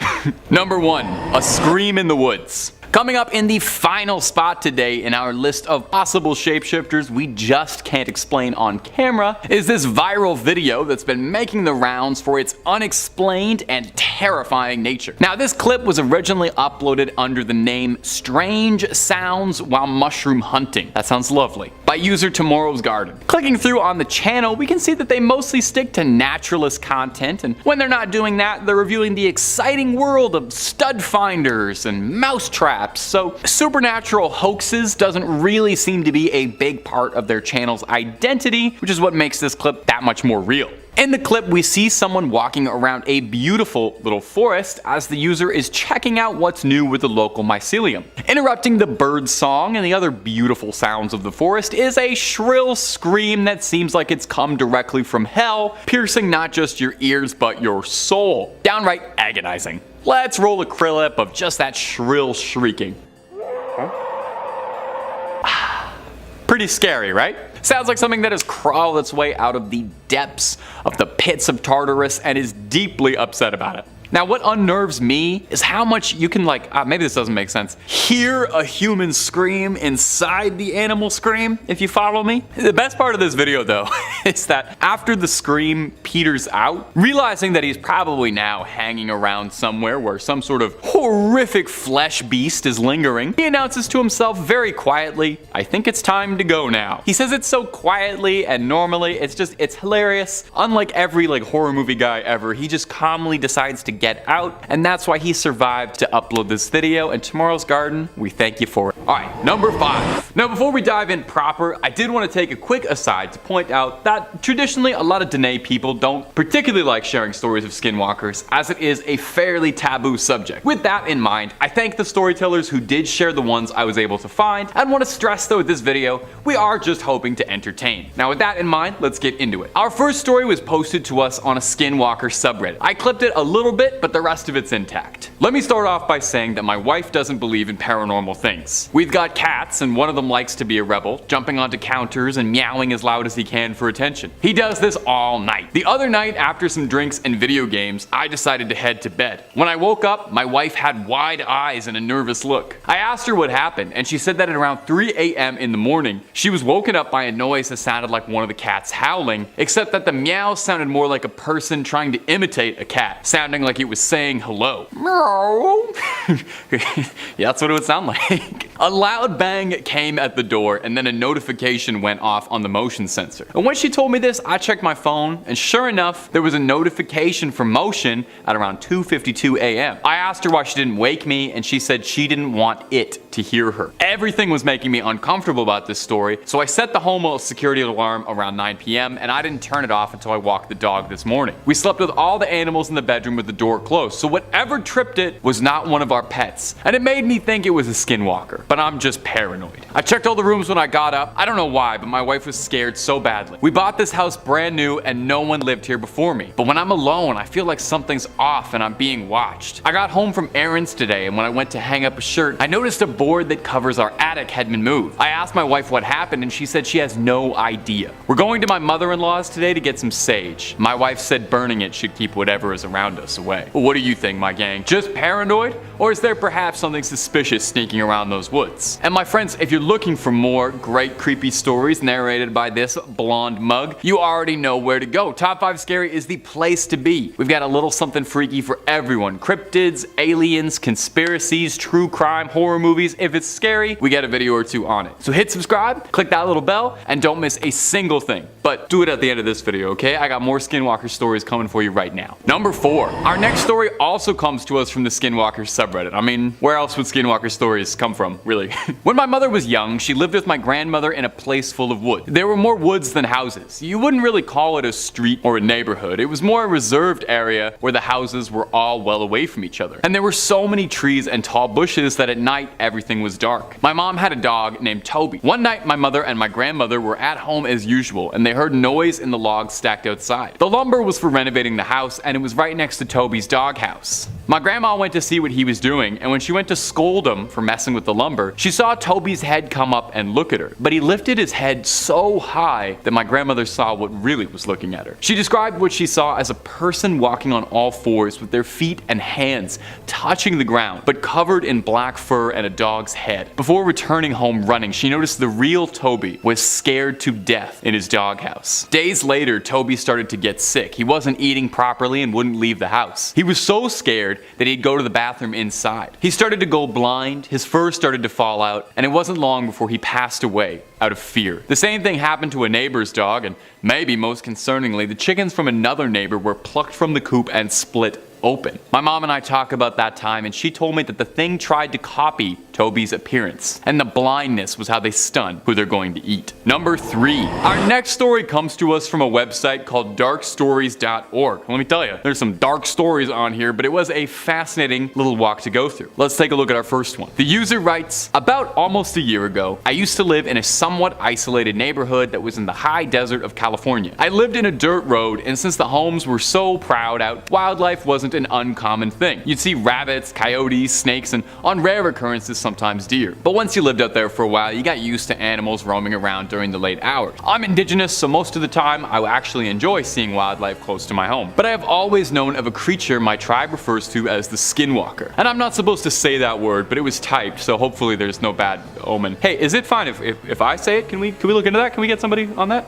Number 1, a scream in the woods. Coming up in the final spot today in our list of possible shapeshifters we just can't explain on camera is this viral video that's been making the rounds for its unexplained and terrifying nature. Now, this clip was originally uploaded under the name Strange Sounds While Mushroom Hunting. That sounds lovely. By user Tomorrow's Garden. Clicking through on the channel, we can see that they mostly stick to naturalist content, and when they're not doing that, they're reviewing the exciting world of stud finders and mouse traps. So supernatural hoaxes doesn't really seem to be a big part of their channel's identity, which is what makes this clip that much more real. In the clip, we see someone walking around a beautiful little forest as the user is checking out what's new with the local mycelium. Interrupting the bird song and the other beautiful sounds of the forest is a shrill scream that seems like it's come directly from hell, piercing not just your ears but your soul. Downright agonizing. Let's roll a clip of just that shrill shrieking. Pretty scary, right? Sounds like something that has crawled its way out of the depths of the pits of Tartarus and is deeply upset about it. Now what unnerves me is how much you can maybe this doesn't make sense, hear a human scream inside the animal scream, if you follow me. The best part of this video though is that after the scream peters out, realizing that he's probably now hanging around somewhere where some sort of horrific flesh beast is lingering, he announces to himself very quietly, "I think it's time to go now." He says it so quietly and normally, it's hilarious. Unlike every horror movie guy ever, he just calmly decides to get out, and that's why he survived to upload this video, and Tomorrow's Garden, we thank you for it. Alright, number 5. Now before we dive in proper, I did want to take a quick aside to point out that traditionally a lot of Dene people don't particularly like sharing stories of skinwalkers, as it is a fairly taboo subject. With that in mind, I thank the storytellers who did share the ones I was able to find, and want to stress though with this video, we are just hoping to entertain. Now with that in mind, let's get into it. Our first story was posted to us on a Skinwalker subreddit. I clipped it a little bit, but the rest of it's intact. Let me start off by saying that my wife doesn't believe in paranormal things. We've got cats, and one of them likes to be a rebel, jumping onto counters and meowing as loud as he can for attention. He does this all night. The other night, after some drinks and video games, I decided to head to bed. When I woke up, my wife had wide eyes and a nervous look. I asked her what happened, and she said that at around 3 a.m. in the morning, she was woken up by a noise that sounded like one of the cats howling, except that the meow sounded more like a person trying to imitate a cat, sounding like it was saying hello. Yeah, that's what it would sound like. A loud bang came at the door, and then a notification went off on the motion sensor. And when she told me this, I checked my phone, and sure enough, there was a notification for motion at around 2:52 a.m. I asked her why she didn't wake me, and she said she didn't want it to hear her. Everything was making me uncomfortable about this story, so I set the home security alarm around 9 p.m. and I didn't turn it off until I walked the dog this morning. We slept with all the animals in the bedroom with the door closed, so whatever tripped it was not one of our pets, and it made me think it was a skinwalker, but I'm just paranoid. I checked all the rooms when I got up. I don't know why, but my wife was scared so badly. We bought this house brand new and no one lived here before me, but when I'm alone, I feel like something's off and I'm being watched. I got home from errands today, and when I went to hang up a shirt, I noticed a board that covers our attic had been moved. I asked my wife what happened, and she said she has no idea. We're going to my mother-in-law's today to get some sage. My wife said burning it should keep whatever is around us away. Well, what do you think, my gang? Just paranoid? Or is there perhaps something suspicious sneaking around those woods? And my friends, if you're looking for more great creepy stories narrated by this blonde mug, you already know where to go. Top 5 Scary is the place to be. We've got a little something freaky for everyone. Cryptids, aliens, conspiracies, true crime, horror movies. If it's scary, we got a video or two on it. So hit subscribe, click that little bell, and don't miss a single thing. But do it at the end of this video, okay? I got more Skinwalker stories coming for you right now. Number 4. Our next story also comes to us from the Skinwalker subreddit. I mean, where else would Skinwalker stories come from, really? When my mother was young, she lived with my grandmother in a place full of wood. There were more woods than houses. You wouldn't really call it a street or a neighborhood. It was more a reserved area where the houses were all well away from each other. And there were so many trees and tall bushes that at night everything was dark. My mom had a dog named Toby. One night my mother and my grandmother were at home as usual, and they heard noise in the logs stacked outside. The lumber was for renovating the house, and it was right next to Toby's doghouse. My grandma went to see what he was doing, and when she went to scold him for messing with the lumber, she saw Toby's head come up and look at her. But he lifted his head so high that my grandmother saw what really was looking at her. She described what she saw as a person walking on all fours with their feet and hands touching the ground, but covered in black fur and a dog's head. Before returning home running, she noticed the real Toby was scared to death in his doghouse. Days later, Toby started to get sick. He wasn't eating properly and wouldn't leave the house. He was so scared that he'd go to the bathroom inside. He started to go blind, his fur started to fall out, and it wasn't long before he passed away out of fear. The same thing happened to a neighbor's dog, and maybe most concerningly, the chickens from another neighbor were plucked from the coop and split open. My mom and I talked about that time, and she told me that the thing tried to copy Toby's appearance, and the blindness was how they stun who they're going to eat. Number 3. Our next story comes to us from a website called darkstories.org. Let me tell you, there's some dark stories on here, but it was a fascinating little walk to go through. Let's take a look at our first one. The user writes, about almost a year ago, I used to live in a somewhat isolated neighborhood that was in the high desert of California. I lived in a dirt road, and since the homes were so proud out, wildlife wasn't wasn't an uncommon thing. You'd see rabbits, coyotes, snakes, and on rare occurrences sometimes deer. But once you lived out there for a while, you got used to animals roaming around during the late hours. I'm indigenous, so most of the time I actually enjoy seeing wildlife close to my home. But I have always known of a creature my tribe refers to as the Skinwalker. And I'm not supposed to say that word, but it was typed, so hopefully there's no bad omen. Hey, is it fine if I say it? Can we look into that? Can we get somebody on that?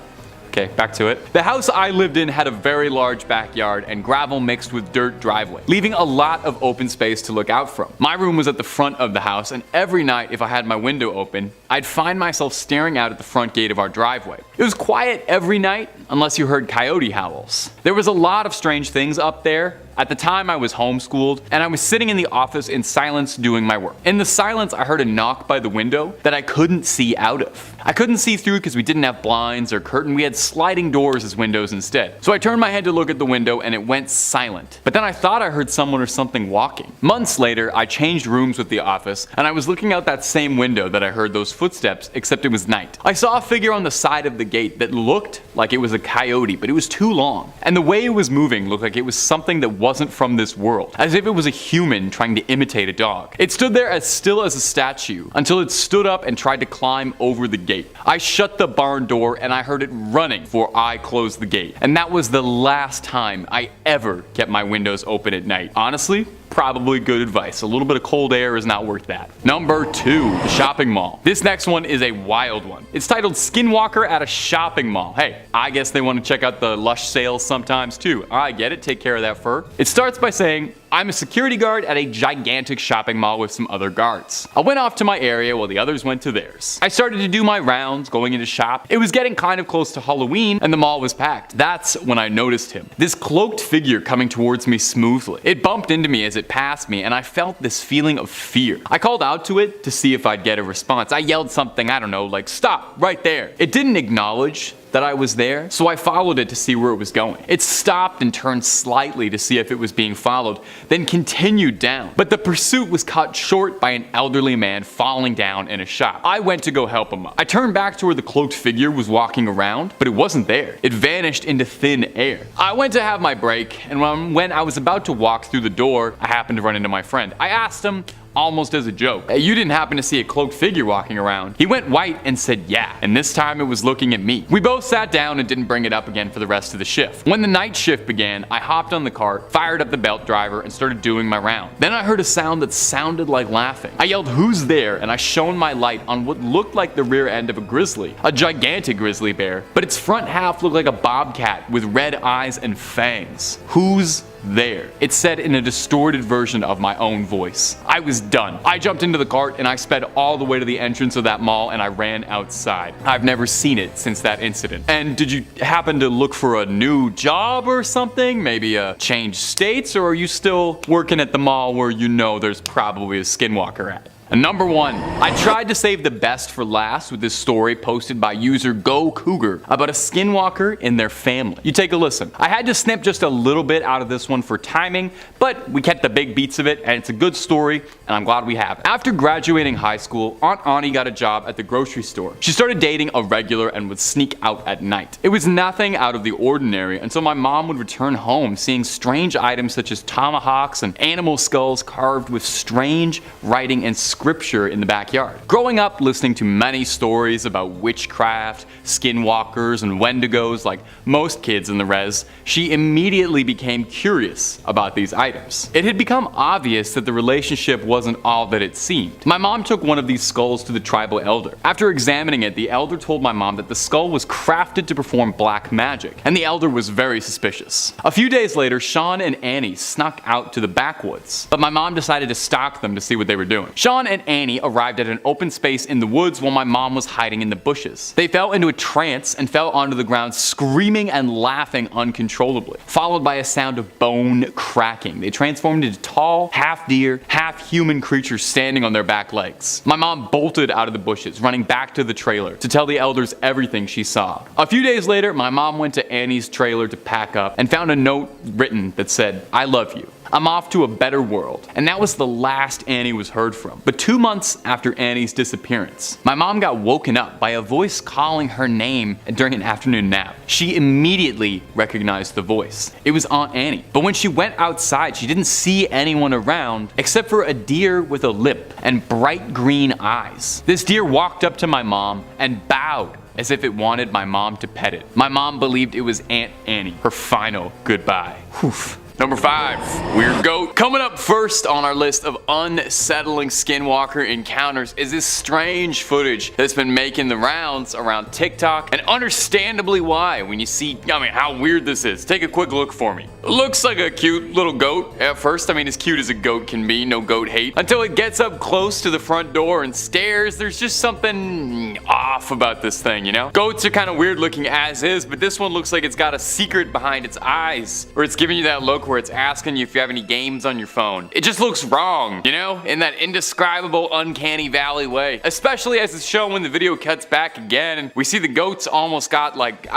Okay, back to it. The house I lived in had a very large backyard and gravel mixed with dirt driveway, leaving a lot of open space to look out from. My room was at the front of the house, and every night if I had my window open, I'd find myself staring out at the front gate of our driveway. It was quiet every night, unless you heard coyote howls. There was a lot of strange things up there. At the time I was homeschooled, and I was sitting in the office in silence doing my work. In the silence I heard a knock by the window that I couldn't see out of. I couldn't see through because we didn't have blinds or curtain, we had sliding doors as windows instead. So I turned my head to look at the window and it went silent. But then I thought I heard someone or something walking. Months later I changed rooms with the office and I was looking out that same window that I heard those footsteps, except it was night. I saw a figure on the side of the gate that looked like it was a coyote, but it was too long. And the way it was moving looked like it was something that wasn't from this world, as if it was a human trying to imitate a dog. It stood there as still as a statue until it stood up and tried to climb over the gate. I shut the barn door and I heard it running before I closed the gate. And that was the last time I ever kept my windows open at night. Honestly, probably good advice. A little bit of cold air is not worth that. Number 2, the shopping mall. This next one is a wild one. It's titled Skinwalker at a Shopping Mall. Hey, I guess they want to check out the lush sales sometimes too. I get it, take care of that fur. It starts by saying, I'm a security guard at a gigantic shopping mall with some other guards. I went off to my area while the others went to theirs. I started to do my rounds, going into shop. It was getting kind of close to Halloween and the mall was packed. That's when I noticed him. This cloaked figure coming towards me smoothly. It bumped into me as it passed me and I felt this feeling of fear. I called out to it to see if I'd get a response. I yelled something, I don't know, like stop right there. It didn't acknowledge that I was there, so I followed it to see where it was going. It stopped and turned slightly to see if it was being followed, then continued down. But the pursuit was cut short by an elderly man falling down in a shop. I went to go help him up. I turned back to where the cloaked figure was walking around, but it wasn't there. It vanished into thin air. I went to have my break, and when I was about to walk through the door, I happened to run into my friend. I asked him, almost as a joke, "Hey, you didn't happen to see a cloaked figure walking around?" He went white and said yeah, and this time it was looking at me. We both sat down and didn't bring it up again for the rest of the shift. When the night shift began, I hopped on the cart, fired up the belt driver, and started doing my round. Then I heard a sound that sounded like laughing. I yelled, "Who's there?" and I shone my light on what looked like the rear end of a grizzly, a gigantic grizzly bear, but its front half looked like a bobcat with red eyes and fangs. "Who's there?" it said in a distorted version of my own voice. I was done. I jumped into the cart and I sped all the way to the entrance of that mall and I ran outside. I've never seen it since that incident. And did you happen to look for a new job or something? Maybe change states, or are you still working at the mall where you know there's probably a Skinwalker at? And number 1, I tried to save the best for last with this story posted by user Go Cougar about a Skinwalker and their family. You take a listen. I had to snip just a little bit out of this one for timing, but we kept the big beats of it and it's a good story and I'm glad we have it. After graduating high school, Aunt Ani got a job at the grocery store. She started dating a regular and would sneak out at night. It was nothing out of the ordinary until my mom would return home seeing strange items such as tomahawks and animal skulls carved with strange writing and scripture in the backyard. Growing up listening to many stories about witchcraft, skinwalkers, and wendigos like most kids in the res, she immediately became curious about these items. It had become obvious that the relationship wasn't all that it seemed. My mom took one of these skulls to the tribal elder. After examining it, the elder told my mom that the skull was crafted to perform black magic, and the elder was very suspicious. A few days later, Sean and Annie snuck out to the backwoods, but my mom decided to stalk them to see what they were doing. Sean and Annie arrived at an open space in the woods while my mom was hiding in the bushes. They fell into a trance and fell onto the ground screaming and laughing uncontrollably, followed by a sound of bone cracking. They transformed into tall, half deer, half human creatures standing on their back legs. My mom bolted out of the bushes, running back to the trailer to tell the elders everything she saw. A few days later, my mom went to Annie's trailer to pack up and found a note written that said, "I love you. I'm off to a better world." And that was the last Annie was heard from. But But 2 months after Annie's disappearance, my mom got woken up by a voice calling her name during an afternoon nap. She immediately recognized the voice. It was Aunt Annie. But when she went outside, she didn't see anyone around except for a deer with a lip and bright green eyes. This deer walked up to my mom and bowed as if it wanted my mom to pet it. My mom believed it was Aunt Annie, her final goodbye. Whew. Number 5, weird goat. Coming up first on our list of unsettling Skinwalker encounters is this strange footage that's been making the rounds around TikTok, and understandably why when you see, how weird this is. Take a quick look for me. It looks like a cute little goat at first. As cute as a goat can be, no goat hate. Until it gets up close to the front door and stares, there's just something off about this thing, you know? Goats are kind of weird looking as is, but this one looks like it's got a secret behind its eyes, or it's giving you that look where it's asking you if you have any games on your phone. It just looks wrong, you know, in that indescribable uncanny valley way. Especially as it's shown when the video cuts back again and we see the goats almost got like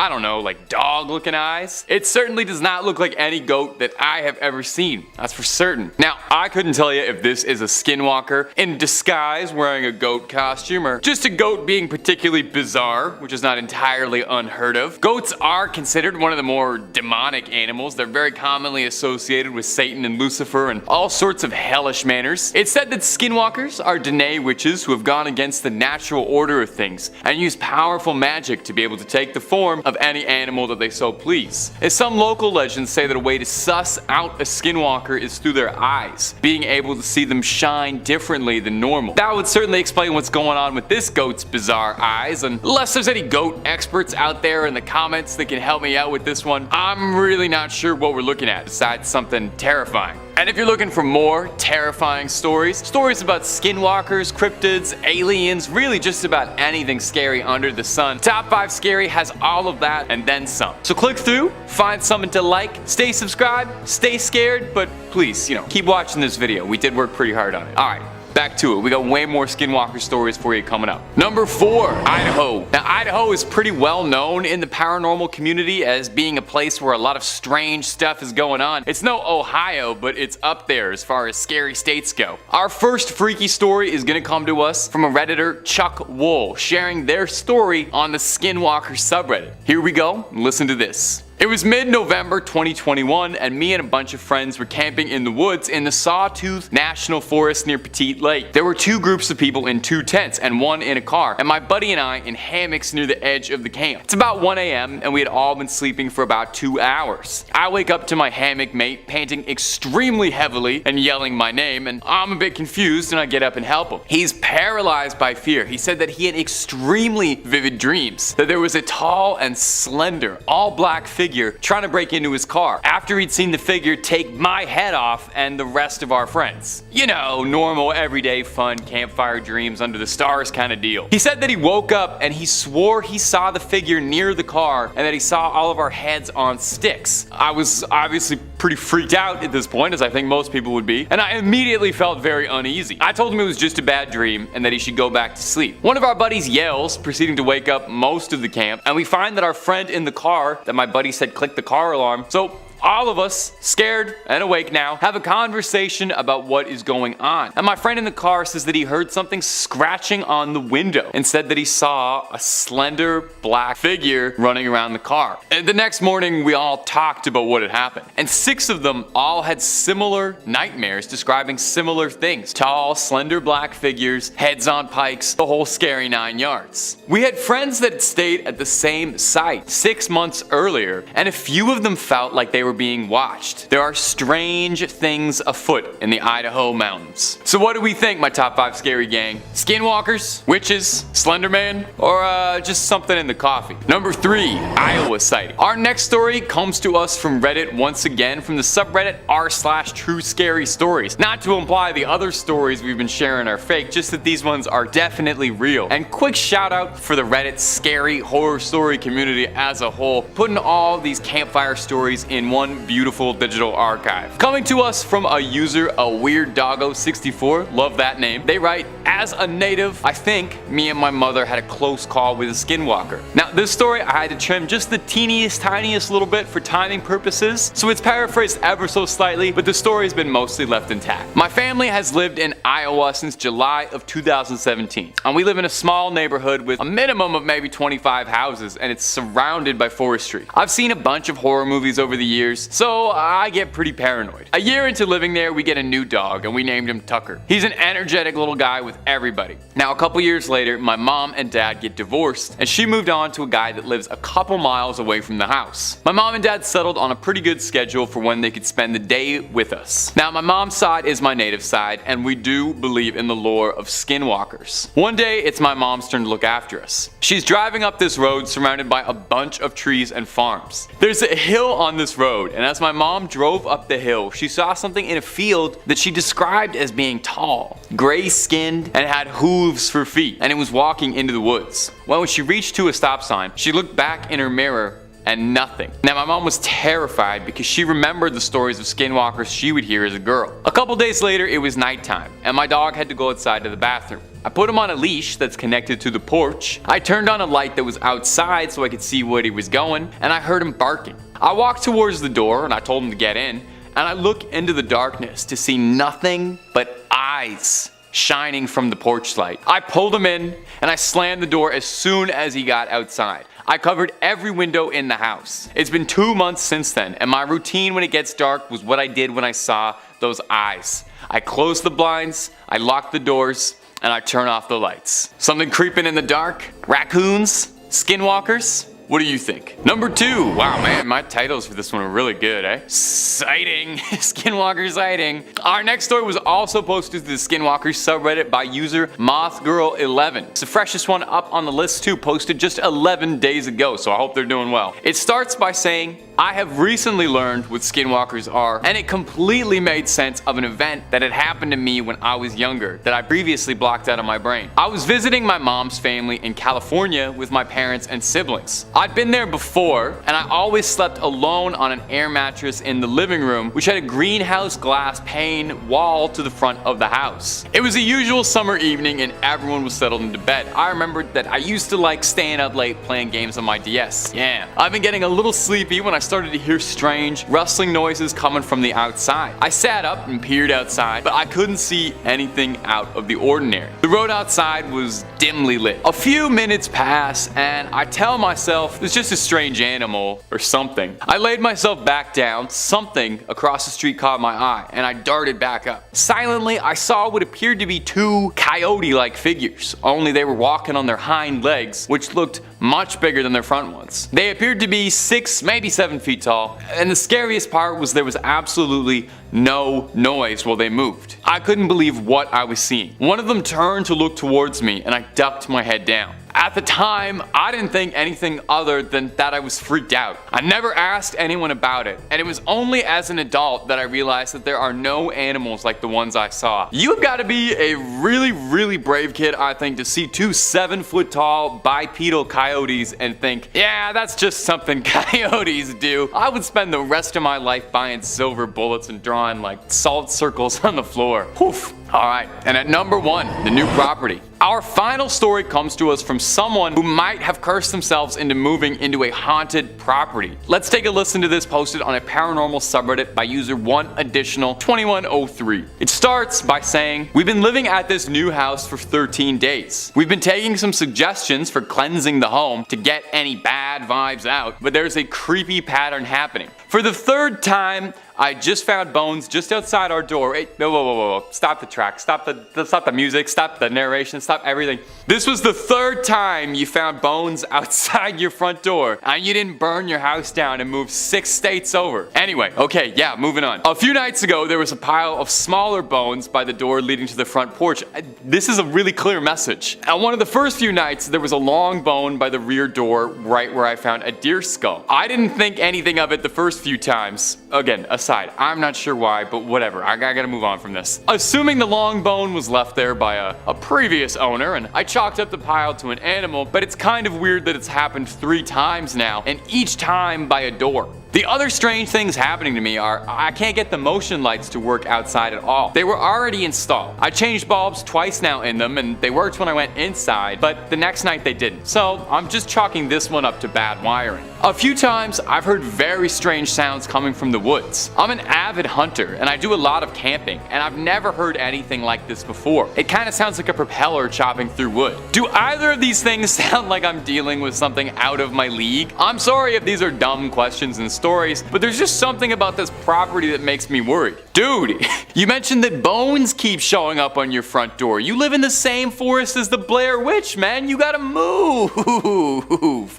dog looking eyes. It certainly does not look like any goat that I have ever seen. That's for certain. Now, I couldn't tell you if this is a Skinwalker in disguise wearing a goat costume or just a goat being particularly bizarre, which is not entirely unheard of. Goats are considered one of the more demonic animals. They're very commonly associated with Satan and Lucifer and all sorts of hellish manners. It's said that Skinwalkers are Dene witches who have gone against the natural order of things and use powerful magic to be able to take the form of any animal that they so please. As some local legends say that a way to suss out a Skinwalker is through their eyes, being able to see them shine differently than normal. That would certainly explain what's going on with this goat's bizarre eyes, and unless there's any goat experts out there in the comments that can help me out with this one, I'm really not sure what we're looking at besides something terrifying. And if you're looking for more terrifying stories about Skinwalkers, cryptids, aliens, really just about anything scary under the sun, Top 5 Scary has all of that and then some. So click through, find something to like, stay subscribed, stay scared, but please, keep watching this video. We did work pretty hard on it. Alright. Back to it. We got way more Skinwalker stories for you coming up. Number 4, Idaho. Now, Idaho is pretty well known in the paranormal community as being a place where a lot of strange stuff is going on. It's no Ohio, but it's up there as far as scary states go. Our first freaky story is gonna come to us from a Redditor, Chuck Wool, sharing their story on the Skinwalker subreddit. Here we go. Listen to this. It was mid-November 2021 and me and a bunch of friends were camping in the woods in the Sawtooth National Forest near Petite Lake. There were 2 groups of people in 2 tents and 1 in a car, and my buddy and I in hammocks near the edge of the camp. It's about 1 a.m. and we had all been sleeping for about 2 hours. I wake up to my hammock mate panting extremely heavily and yelling my name, and I'm a bit confused and I get up and help him. He's paralyzed by fear. He said that he had extremely vivid dreams, that there was a tall and slender, all black figure trying to break into his car after he'd seen the figure take my head off and the rest of our friends. You know, normal everyday fun campfire dreams under the stars kind of deal. He said that he woke up and he swore he saw the figure near the car and that he saw all of our heads on sticks. I was obviously pretty freaked out at this point, as I think most people would be, and I immediately felt very uneasy. I told him it was just a bad dream and that he should go back to sleep. One of our buddies yells, proceeding to wake up most of the camp, and we find that our friend in the car that my buddy said clicked the car alarm. So all of us, scared and awake now, have a conversation about what is going on. And my friend in the car says that he heard something scratching on the window and said that he saw a slender black figure running around the car. And the next morning we all talked about what had happened. And 6 of them all had similar nightmares describing similar things. Tall, slender black figures, heads on pikes, the whole scary 9 yards. We had friends that had stayed at the same site 6 months earlier, and a few of them felt like they were being watched. There are strange things afoot in the Idaho mountains. So what do we think, my Top 5 Scary gang? Skinwalkers? Witches? Slender Man? Or just something in the coffee? Number 3, Iowa sighting. Our next story comes to us from Reddit once again, from the subreddit r/true scary stories. Not to imply the other stories we've been sharing are fake, just that these ones are definitely real. And quick shout out for the Reddit scary horror story community as a whole, putting all these campfire stories in one one beautiful digital archive. Coming to us from a user, a Weird Doggo 64, love that name. They write, as a native, I think me and my mother had a close call with a skinwalker. Now this story I had to trim just the teeniest tiniest little bit for timing purposes, so it's paraphrased ever so slightly, but the story has been mostly left intact. My family has lived in Iowa since July of 2017, and we live in a small neighborhood with a minimum of maybe 25 houses, and it's surrounded by forestry. I've seen a bunch of horror movies over the years, so I get pretty paranoid. A year into living there, we get a new dog, and we named him Tucker. He's an energetic little guy with everybody. Now a couple years later, my mom and dad get divorced, and she moved on to a guy that lives a couple miles away from the house. My mom and dad settled on a pretty good schedule for when they could spend the day with us. Now my mom's side is my native side, and we do believe in the lore of skinwalkers. One day, it's my mom's turn to look after us. She's driving up this road surrounded by a bunch of trees and farms. There's a hill on this road, and as my mom drove up the hill, she saw something in a field that she described as being tall, gray-skinned, and had hooves for feet, and it was walking into the woods. Well, when she reached to a stop sign, she looked back in her mirror and nothing. Now my mom was terrified because she remembered the stories of skinwalkers she would hear as a girl. A couple days later, it was nighttime, and my dog had to go outside to the bathroom. I put him on a leash that's connected to the porch. I turned on a light that was outside so I could see where he was going, and I heard him barking. I walked towards the door and I told him to get in, and I look into the darkness to see nothing but eyes shining from the porch light. I pulled him in and I slammed the door as soon as he got outside. I covered every window in the house. It's been 2 months since then, and my routine when it gets dark was what I did when I saw those eyes. I closed the blinds, I locked the doors, and I turn off the lights. Something creeping in the dark? Raccoons? Skinwalkers? What do you think? Number 2. Wow, man, my titles for this one are really good, eh? Sighting. Skinwalker sighting. Our next story was also posted to the Skinwalker subreddit by user MothGirl11. It's the freshest one up on the list too, posted just 11 days ago, so I hope they're doing well. It starts by saying, I have recently learned what skinwalkers are, and it completely made sense of an event that had happened to me when I was younger that I previously blocked out of my brain. I was visiting my mom's family in California with my parents and siblings. I'd been there before, and I always slept alone on an air mattress in the living room, which had a greenhouse glass pane wall to the front of the house. It was a usual summer evening and everyone was settled into bed. I remembered that I used to like staying up late playing games on my DS. Yeah, I've been getting a little sleepy when I started to hear strange rustling noises coming from the outside. I sat up and peered outside, but I couldn't see anything out of the ordinary. The road outside was dimly lit. A few minutes pass and I tell myself it's just a strange animal or something. I laid myself back down, something across the street caught my eye, and I darted back up. Silently, I saw what appeared to be 2 coyote-like figures, only they were walking on their hind legs, which looked much bigger than their front ones. They appeared to be 6, maybe 7 feet tall, and the scariest part was there was absolutely no noise while they moved. I couldn't believe what I was seeing. One of them turned to look towards me, and I ducked my head down. At the time, I didn't think anything other than that I was freaked out. I never asked anyone about it, and it was only as an adult that I realized that there are no animals like the ones I saw. You've got to be a really brave kid, I think, to see 2 7-foot-tall bipedal coyotes and think, yeah, that's just something coyotes do. I would spend the rest of my life buying silver bullets and drawing like salt circles on the floor. Oof. Alright, and at number 1, the new property. Our final story comes to us from someone who might have cursed themselves into moving into a haunted property. Let's take a listen to this posted on a paranormal subreddit by user 1additional2103. It starts by saying, we've been living at this new house for 13 days. We've been taking some suggestions for cleansing the home to get any bad vibes out, but there's a creepy pattern happening. For the 3rd time, I just found bones just outside our door. Hey, whoa. Stop the track. Stop the music. Stop the narration. Stop everything. This was the 3rd time you found bones outside your front door, and you didn't burn your house down and move 6 states over. Anyway, okay, yeah, moving on. A few nights ago, there was a pile of smaller bones by the door leading to the front porch. This is a really clear message. On one of the first few nights, there was a long bone by the rear door right where I found a deer skull. I didn't think anything of it the first few times. Again, aside, I'm not sure why, but whatever. I gotta move on from this. Assuming the long bone was left there by a previous owner, and I chalked up the pile to an animal, but it's kind of weird that it's happened 3 times now, and each time by a door. The other strange things happening to me are I can't get the motion lights to work outside at all. They were already installed. I changed bulbs twice now in them and they worked when I went inside, but the next night they didn't. So I'm just chalking this one up to bad wiring. A few times I've heard very strange sounds coming from the woods. I'm an avid hunter and I do a lot of camping, and I've never heard anything like this before. It kind of sounds like a propeller chopping through wood. Do either of these things sound like I'm dealing with something out of my league? I'm sorry if these are dumb questions and stories, but there's just something about this property that makes me worried. Dude, you mentioned that bones keep showing up on your front door. You live in the same forest as the Blair Witch, man. You gotta move.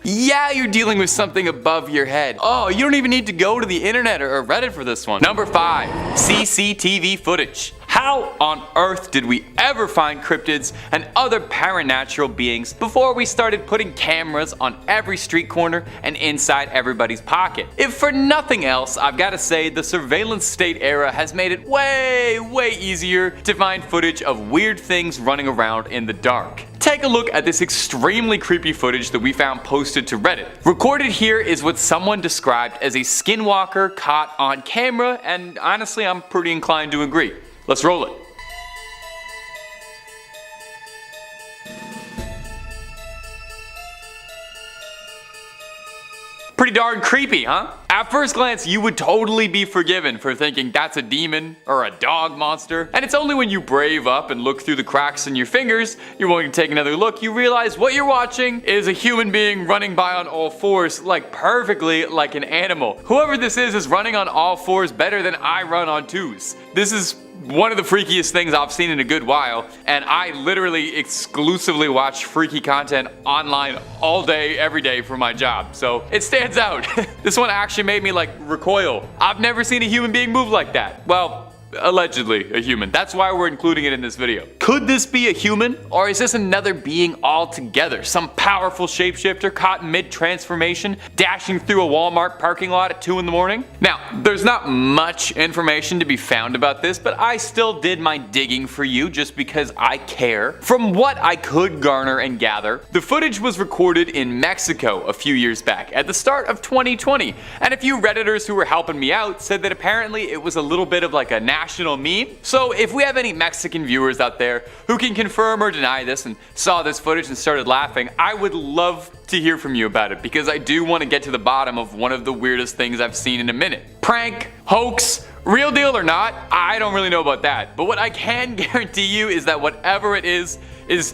Yeah, you're dealing with something above your head. Oh, you don't even need to go to the internet or Reddit for this one. Number 5, CCTV footage. How on earth did we ever find cryptids and other paranatural beings before we started putting cameras on every street corner and inside everybody's pocket? If for nothing else, I've got to say the surveillance state era has made it way easier to find footage of weird things running around in the dark. Take a look at this extremely creepy footage that we found posted to Reddit. Recorded here is what someone described as a skinwalker caught on camera, and honestly I'm pretty inclined to agree. Let's roll it. Pretty darn creepy, huh? At first glance, you would totally be forgiven for thinking that's a demon or a dog monster. And it's only when you brave up and look through the cracks in your fingers, you're willing to take another look, you realize what you're watching is a human being running by on all fours, like perfectly like an animal. Whoever this is running on all fours better than I run on twos. This is one of the freakiest things I've seen in a good while, and I literally exclusively watch freaky content online all day, every day for my job, so it stands out. This one actually made me like recoil. I've never seen a human being move like that. Well, allegedly a human. That's why we're including it in this video. Could this be a human? Or is this another being altogether? Some powerful shapeshifter caught mid-transformation, dashing through a Walmart parking lot at 2 in the morning? Now, there's not much information to be found about this, but I still did my digging for you just because I care. From what I could garner and gather, the footage was recorded in Mexico a few years back, at the start of 2020, and a few Redditors who were helping me out said that apparently it was a little bit of like a national meme. So if we have any Mexican viewers out there who can confirm or deny this and saw this footage and started laughing, I would love to hear from you about it, because I do want to get to the bottom of one of the weirdest things I've seen in a minute. Prank, hoax, real deal or not, I don't really know about that, but what I can guarantee you is that whatever it is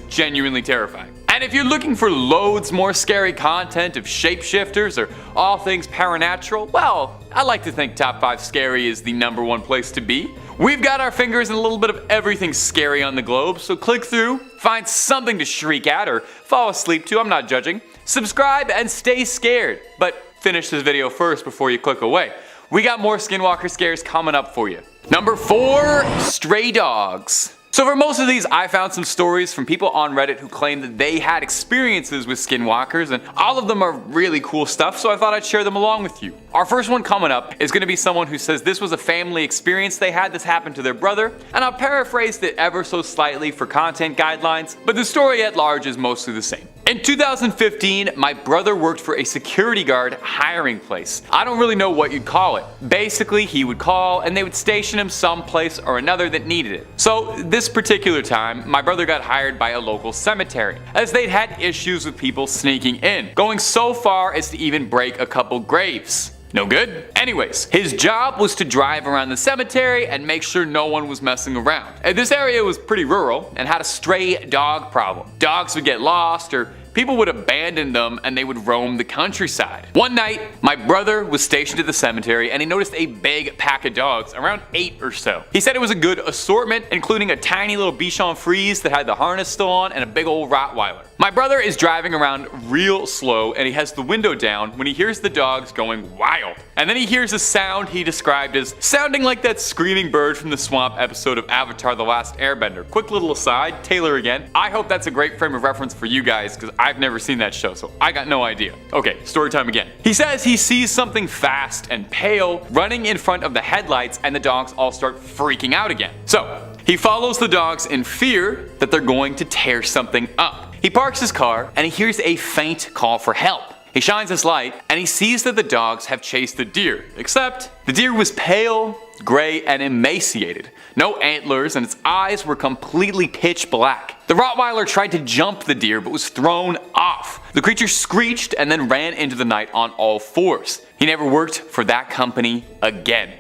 genuinely terrifying. And if you're looking for loads more scary content of shapeshifters or all things paranatural, well, I like to think Top 5 Scary is the #1 place to be. We've got our fingers in a little bit of everything scary on the globe, so click through, find something to shriek at or fall asleep to, I'm not judging. Subscribe and stay scared, but finish this video first before you click away. We got more Skinwalker scares coming up for you. Number 4, stray dogs. So for most of these, I found some stories from people on Reddit who claimed that they had experiences with skinwalkers, and all of them are really cool stuff, so I thought I'd share them along with you. Our first one coming up is going to be someone who says this was a family experience they had. This happened to their brother, and I'll paraphrase it ever so slightly for content guidelines, but the story at large is mostly the same. In 2015, my brother worked for a security guard hiring place. I don't really know what you'd call it. Basically, he would call and they would station him someplace or another that needed it. So this particular time, my brother got hired by a local cemetery, as they'd had issues with people sneaking in, going so far as to even break a couple graves. No good? Anyways, his job was to drive around the cemetery and make sure no one was messing around. And this area was pretty rural and had a stray dog problem. Dogs would get lost, or people would abandon them and they would roam the countryside. One night, my brother was stationed at the cemetery and he noticed a big pack of dogs, around 8 or so. He said it was a good assortment, including a tiny little Bichon Frise that had the harness still on and a big old Rottweiler. My brother is driving around real slow and he has the window down when he hears the dogs going wild. And then he hears a sound he described as sounding like that screaming bird from the swamp episode of Avatar: The Last Airbender. Quick little aside, Taylor again. I hope that's a great frame of reference for you guys, because I've never seen that show, so I got no idea. Okay, story time again. He says he sees something fast and pale running in front of the headlights, and the dogs all start freaking out again. So he follows the dogs in fear that they're going to tear something up. He parks his car and he hears a faint call for help. He shines his light, and he sees that the dogs have chased the deer, except the deer was pale, gray, and emaciated. No antlers, and its eyes were completely pitch black. The Rottweiler tried to jump the deer but was thrown off. The creature screeched and then ran into the night on all fours. He never worked for that company again.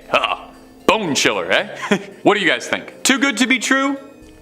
Bone chiller, eh? What do you guys think? Too good to be true,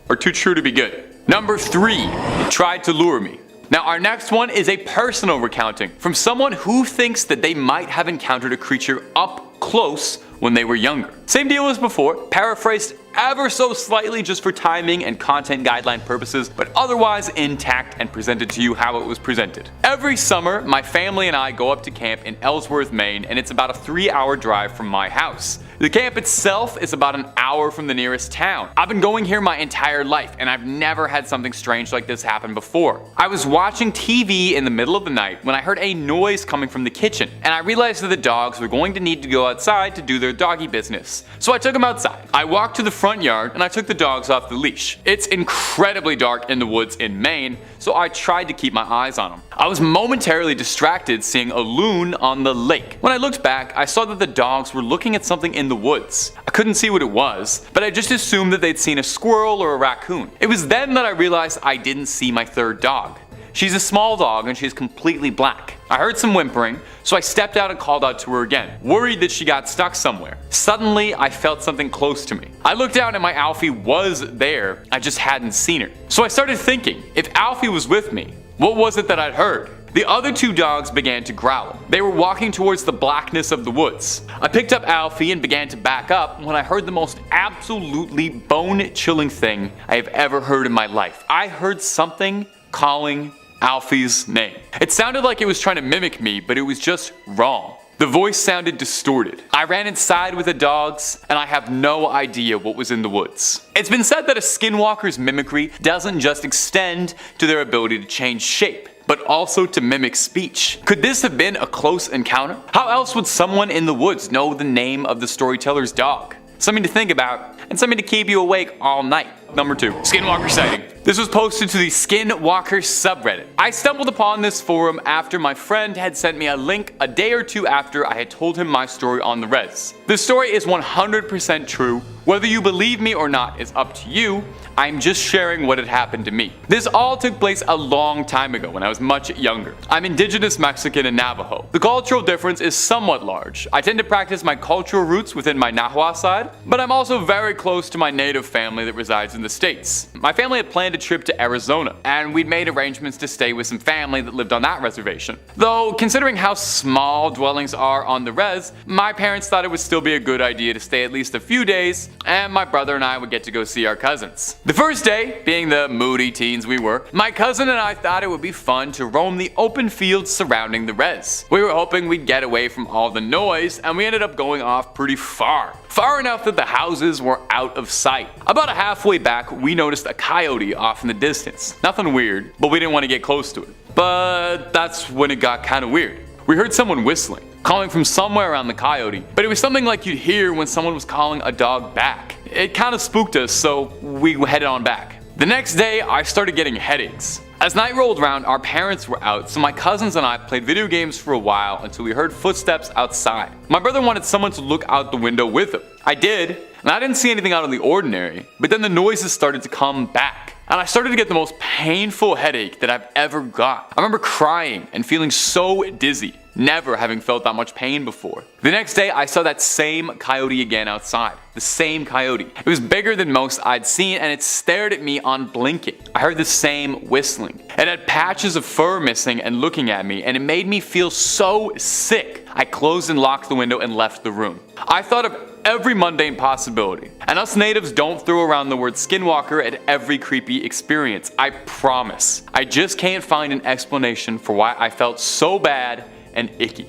or too true to be good? Number 3, it tried to lure me. Now our next one is a personal recounting from someone who thinks that they might have encountered a creature up close when they were younger. Same deal as before, paraphrased ever so slightly just for timing and content guideline purposes, but otherwise intact and presented to you how it was presented. Every summer, my family and I go up to camp in Ellsworth, Maine, and it's about a 3-hour drive from my house. The camp itself is about an hour from the nearest town. I've been going here my entire life, and I've never had something strange like this happen before. I was watching TV in the middle of the night when I heard a noise coming from the kitchen, and I realized that the dogs were going to need to go outside to do their doggy business. So I took them outside. I walked to the front yard and I took the dogs off the leash. It's incredibly dark in the woods in Maine, so I tried to keep my eyes on them. I was momentarily distracted seeing a loon on the lake. When I looked back, I saw that the dogs were looking at something in the woods. I couldn't see what it was, but I just assumed that they'd seen a squirrel or a raccoon. It was then that I realized I didn't see my third dog. She's a small dog and she's completely black. I heard some whimpering, so I stepped out and called out to her again, worried that she got stuck somewhere. Suddenly, I felt something close to me. I looked down and my Alfie was there, I just hadn't seen her. So I started thinking, if Alfie was with me, what was it that I'd heard? The other 2 dogs began to growl. They were walking towards the blackness of the woods. I picked up Alfie and began to back up when I heard the most absolutely bone-chilling thing I have ever heard in my life. I heard something calling Alfie's name. It sounded like it was trying to mimic me, but it was just wrong. The voice sounded distorted. I ran inside with the dogs, and I have no idea what was in the woods. It's been said that a skinwalker's mimicry doesn't just extend to their ability to change shape, but also to mimic speech. Could this have been a close encounter? How else would someone in the woods know the name of the storyteller's dog? Something to think about, and something to keep you awake all night. Number 2, Skinwalker sighting. This was posted to the Skinwalker subreddit. I stumbled upon this forum after my friend had sent me a link a day or 2 after I had told him my story on the res. This story is 100% true. Whether you believe me or not is up to you. I'm just sharing what had happened to me. This all took place a long time ago when I was much younger. I'm indigenous Mexican and Navajo. The cultural difference is somewhat large. I tend to practice my cultural roots within my Nahua side, but I'm also very close to my native family that resides in the States. My family had planned a trip to Arizona, and we'd made arrangements to stay with some family that lived on that reservation. Though, considering how small dwellings are on the res, my parents thought it would still be a good idea to stay at least a few days, and my brother and I would get to go see our cousins. The first day, being the moody teens we were, my cousin and I thought it would be fun to roam the open fields surrounding the res. We were hoping we'd get away from all the noise, and we ended up going off pretty far. Far enough that the houses were out of sight. About halfway back, we noticed a coyote off in the distance. Nothing weird, but we didn't want to get close to it. But that's when it got kind of weird. We heard someone whistling, calling from somewhere around the coyote, but it was something like you'd hear when someone was calling a dog back. It kind of spooked us, so we headed on back. The next day, I started getting headaches. As night rolled around, our parents were out, so my cousins and I played video games for a while until we heard footsteps outside. My brother wanted someone to look out the window with him. I did, and I didn't see anything out of the ordinary, but then the noises started to come back. And I started to get the most painful headache that I've ever got. I remember crying and feeling so dizzy, never having felt that much pain before. The next day, I saw that same coyote again outside. The same coyote. It was bigger than most I'd seen, and it stared at me unblinking. I heard the same whistling. It had patches of fur missing and looking at me, and it made me feel so sick. I closed and locked the window and left the room. I thought of every mundane possibility. And us natives don't throw around the word skinwalker at every creepy experience. I promise. I just can't find an explanation for why I felt so bad and icky.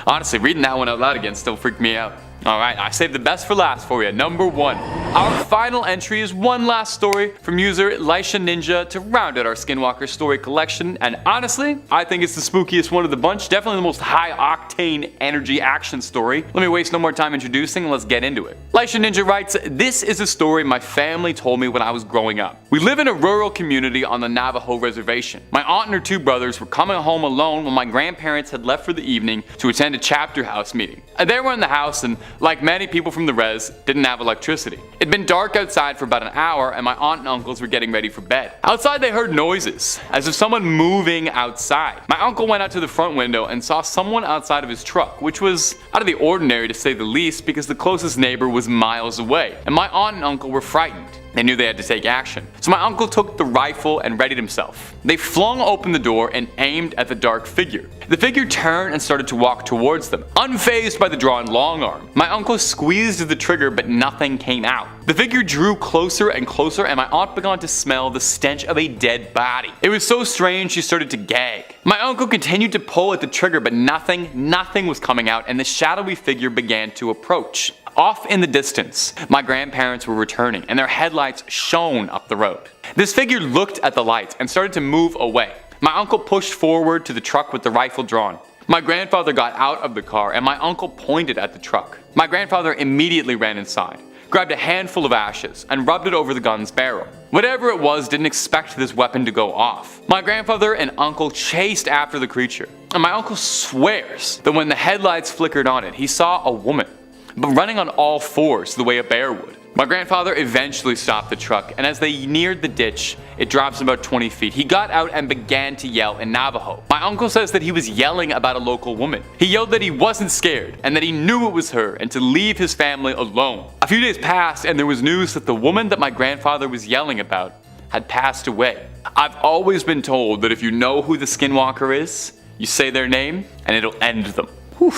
Honestly, reading that one out loud again still freaked me out. Alright, I saved the best for last for you. Number 1. Our final entry is one last story from user Lisha Ninja to round out our Skinwalker story collection, and honestly, I think it's the spookiest one of the bunch, definitely the most high-octane energy action story. Let me waste no more time introducing and let's get into it. Lisha Ninja writes, "This is a story my family told me when I was growing up. We live in a rural community on the Navajo reservation. My aunt and her 2 brothers were coming home alone when my grandparents had left for the evening to attend a chapter house meeting. They were in the house and, like many people from the res, didn't have electricity. It'd been dark outside for about an hour and my aunt and uncles were getting ready for bed. Outside they heard noises, as if someone moving outside. My uncle went out to the front window and saw someone outside of his truck, which was out of the ordinary to say the least because the closest neighbor was miles away, and my aunt and uncle were frightened. They knew they had to take action. So my uncle took the rifle and readied himself. They flung open the door and aimed at the dark figure. The figure turned and started to walk towards them, unfazed by the drawn long arm. My uncle squeezed the trigger but nothing came out. The figure drew closer and closer and my aunt began to smell the stench of a dead body. It was so strange she started to gag. My uncle continued to pull at the trigger but nothing was coming out and the shadowy figure began to approach. Off in the distance, my grandparents were returning and their headlights shone up the road. This figure looked at the lights and started to move away. My uncle pushed forward to the truck with the rifle drawn. My grandfather got out of the car and my uncle pointed at the truck. My grandfather immediately ran inside, grabbed a handful of ashes and rubbed it over the gun's barrel. Whatever it was didn't expect this weapon to go off. My grandfather and uncle chased after the creature, and my uncle swears that when the headlights flickered on it, he saw a woman, but running on all fours the way a bear would. My grandfather eventually stopped the truck, and as they neared the ditch, it drops about 20 feet. He got out and began to yell in Navajo. My uncle says that he was yelling about a local woman. He yelled that he wasn't scared, and that he knew it was her, and to leave his family alone. A few days passed, and there was news that the woman that my grandfather was yelling about had passed away. I've always been told that if you know who the Skinwalker is, you say their name, and it'll end them. Whew.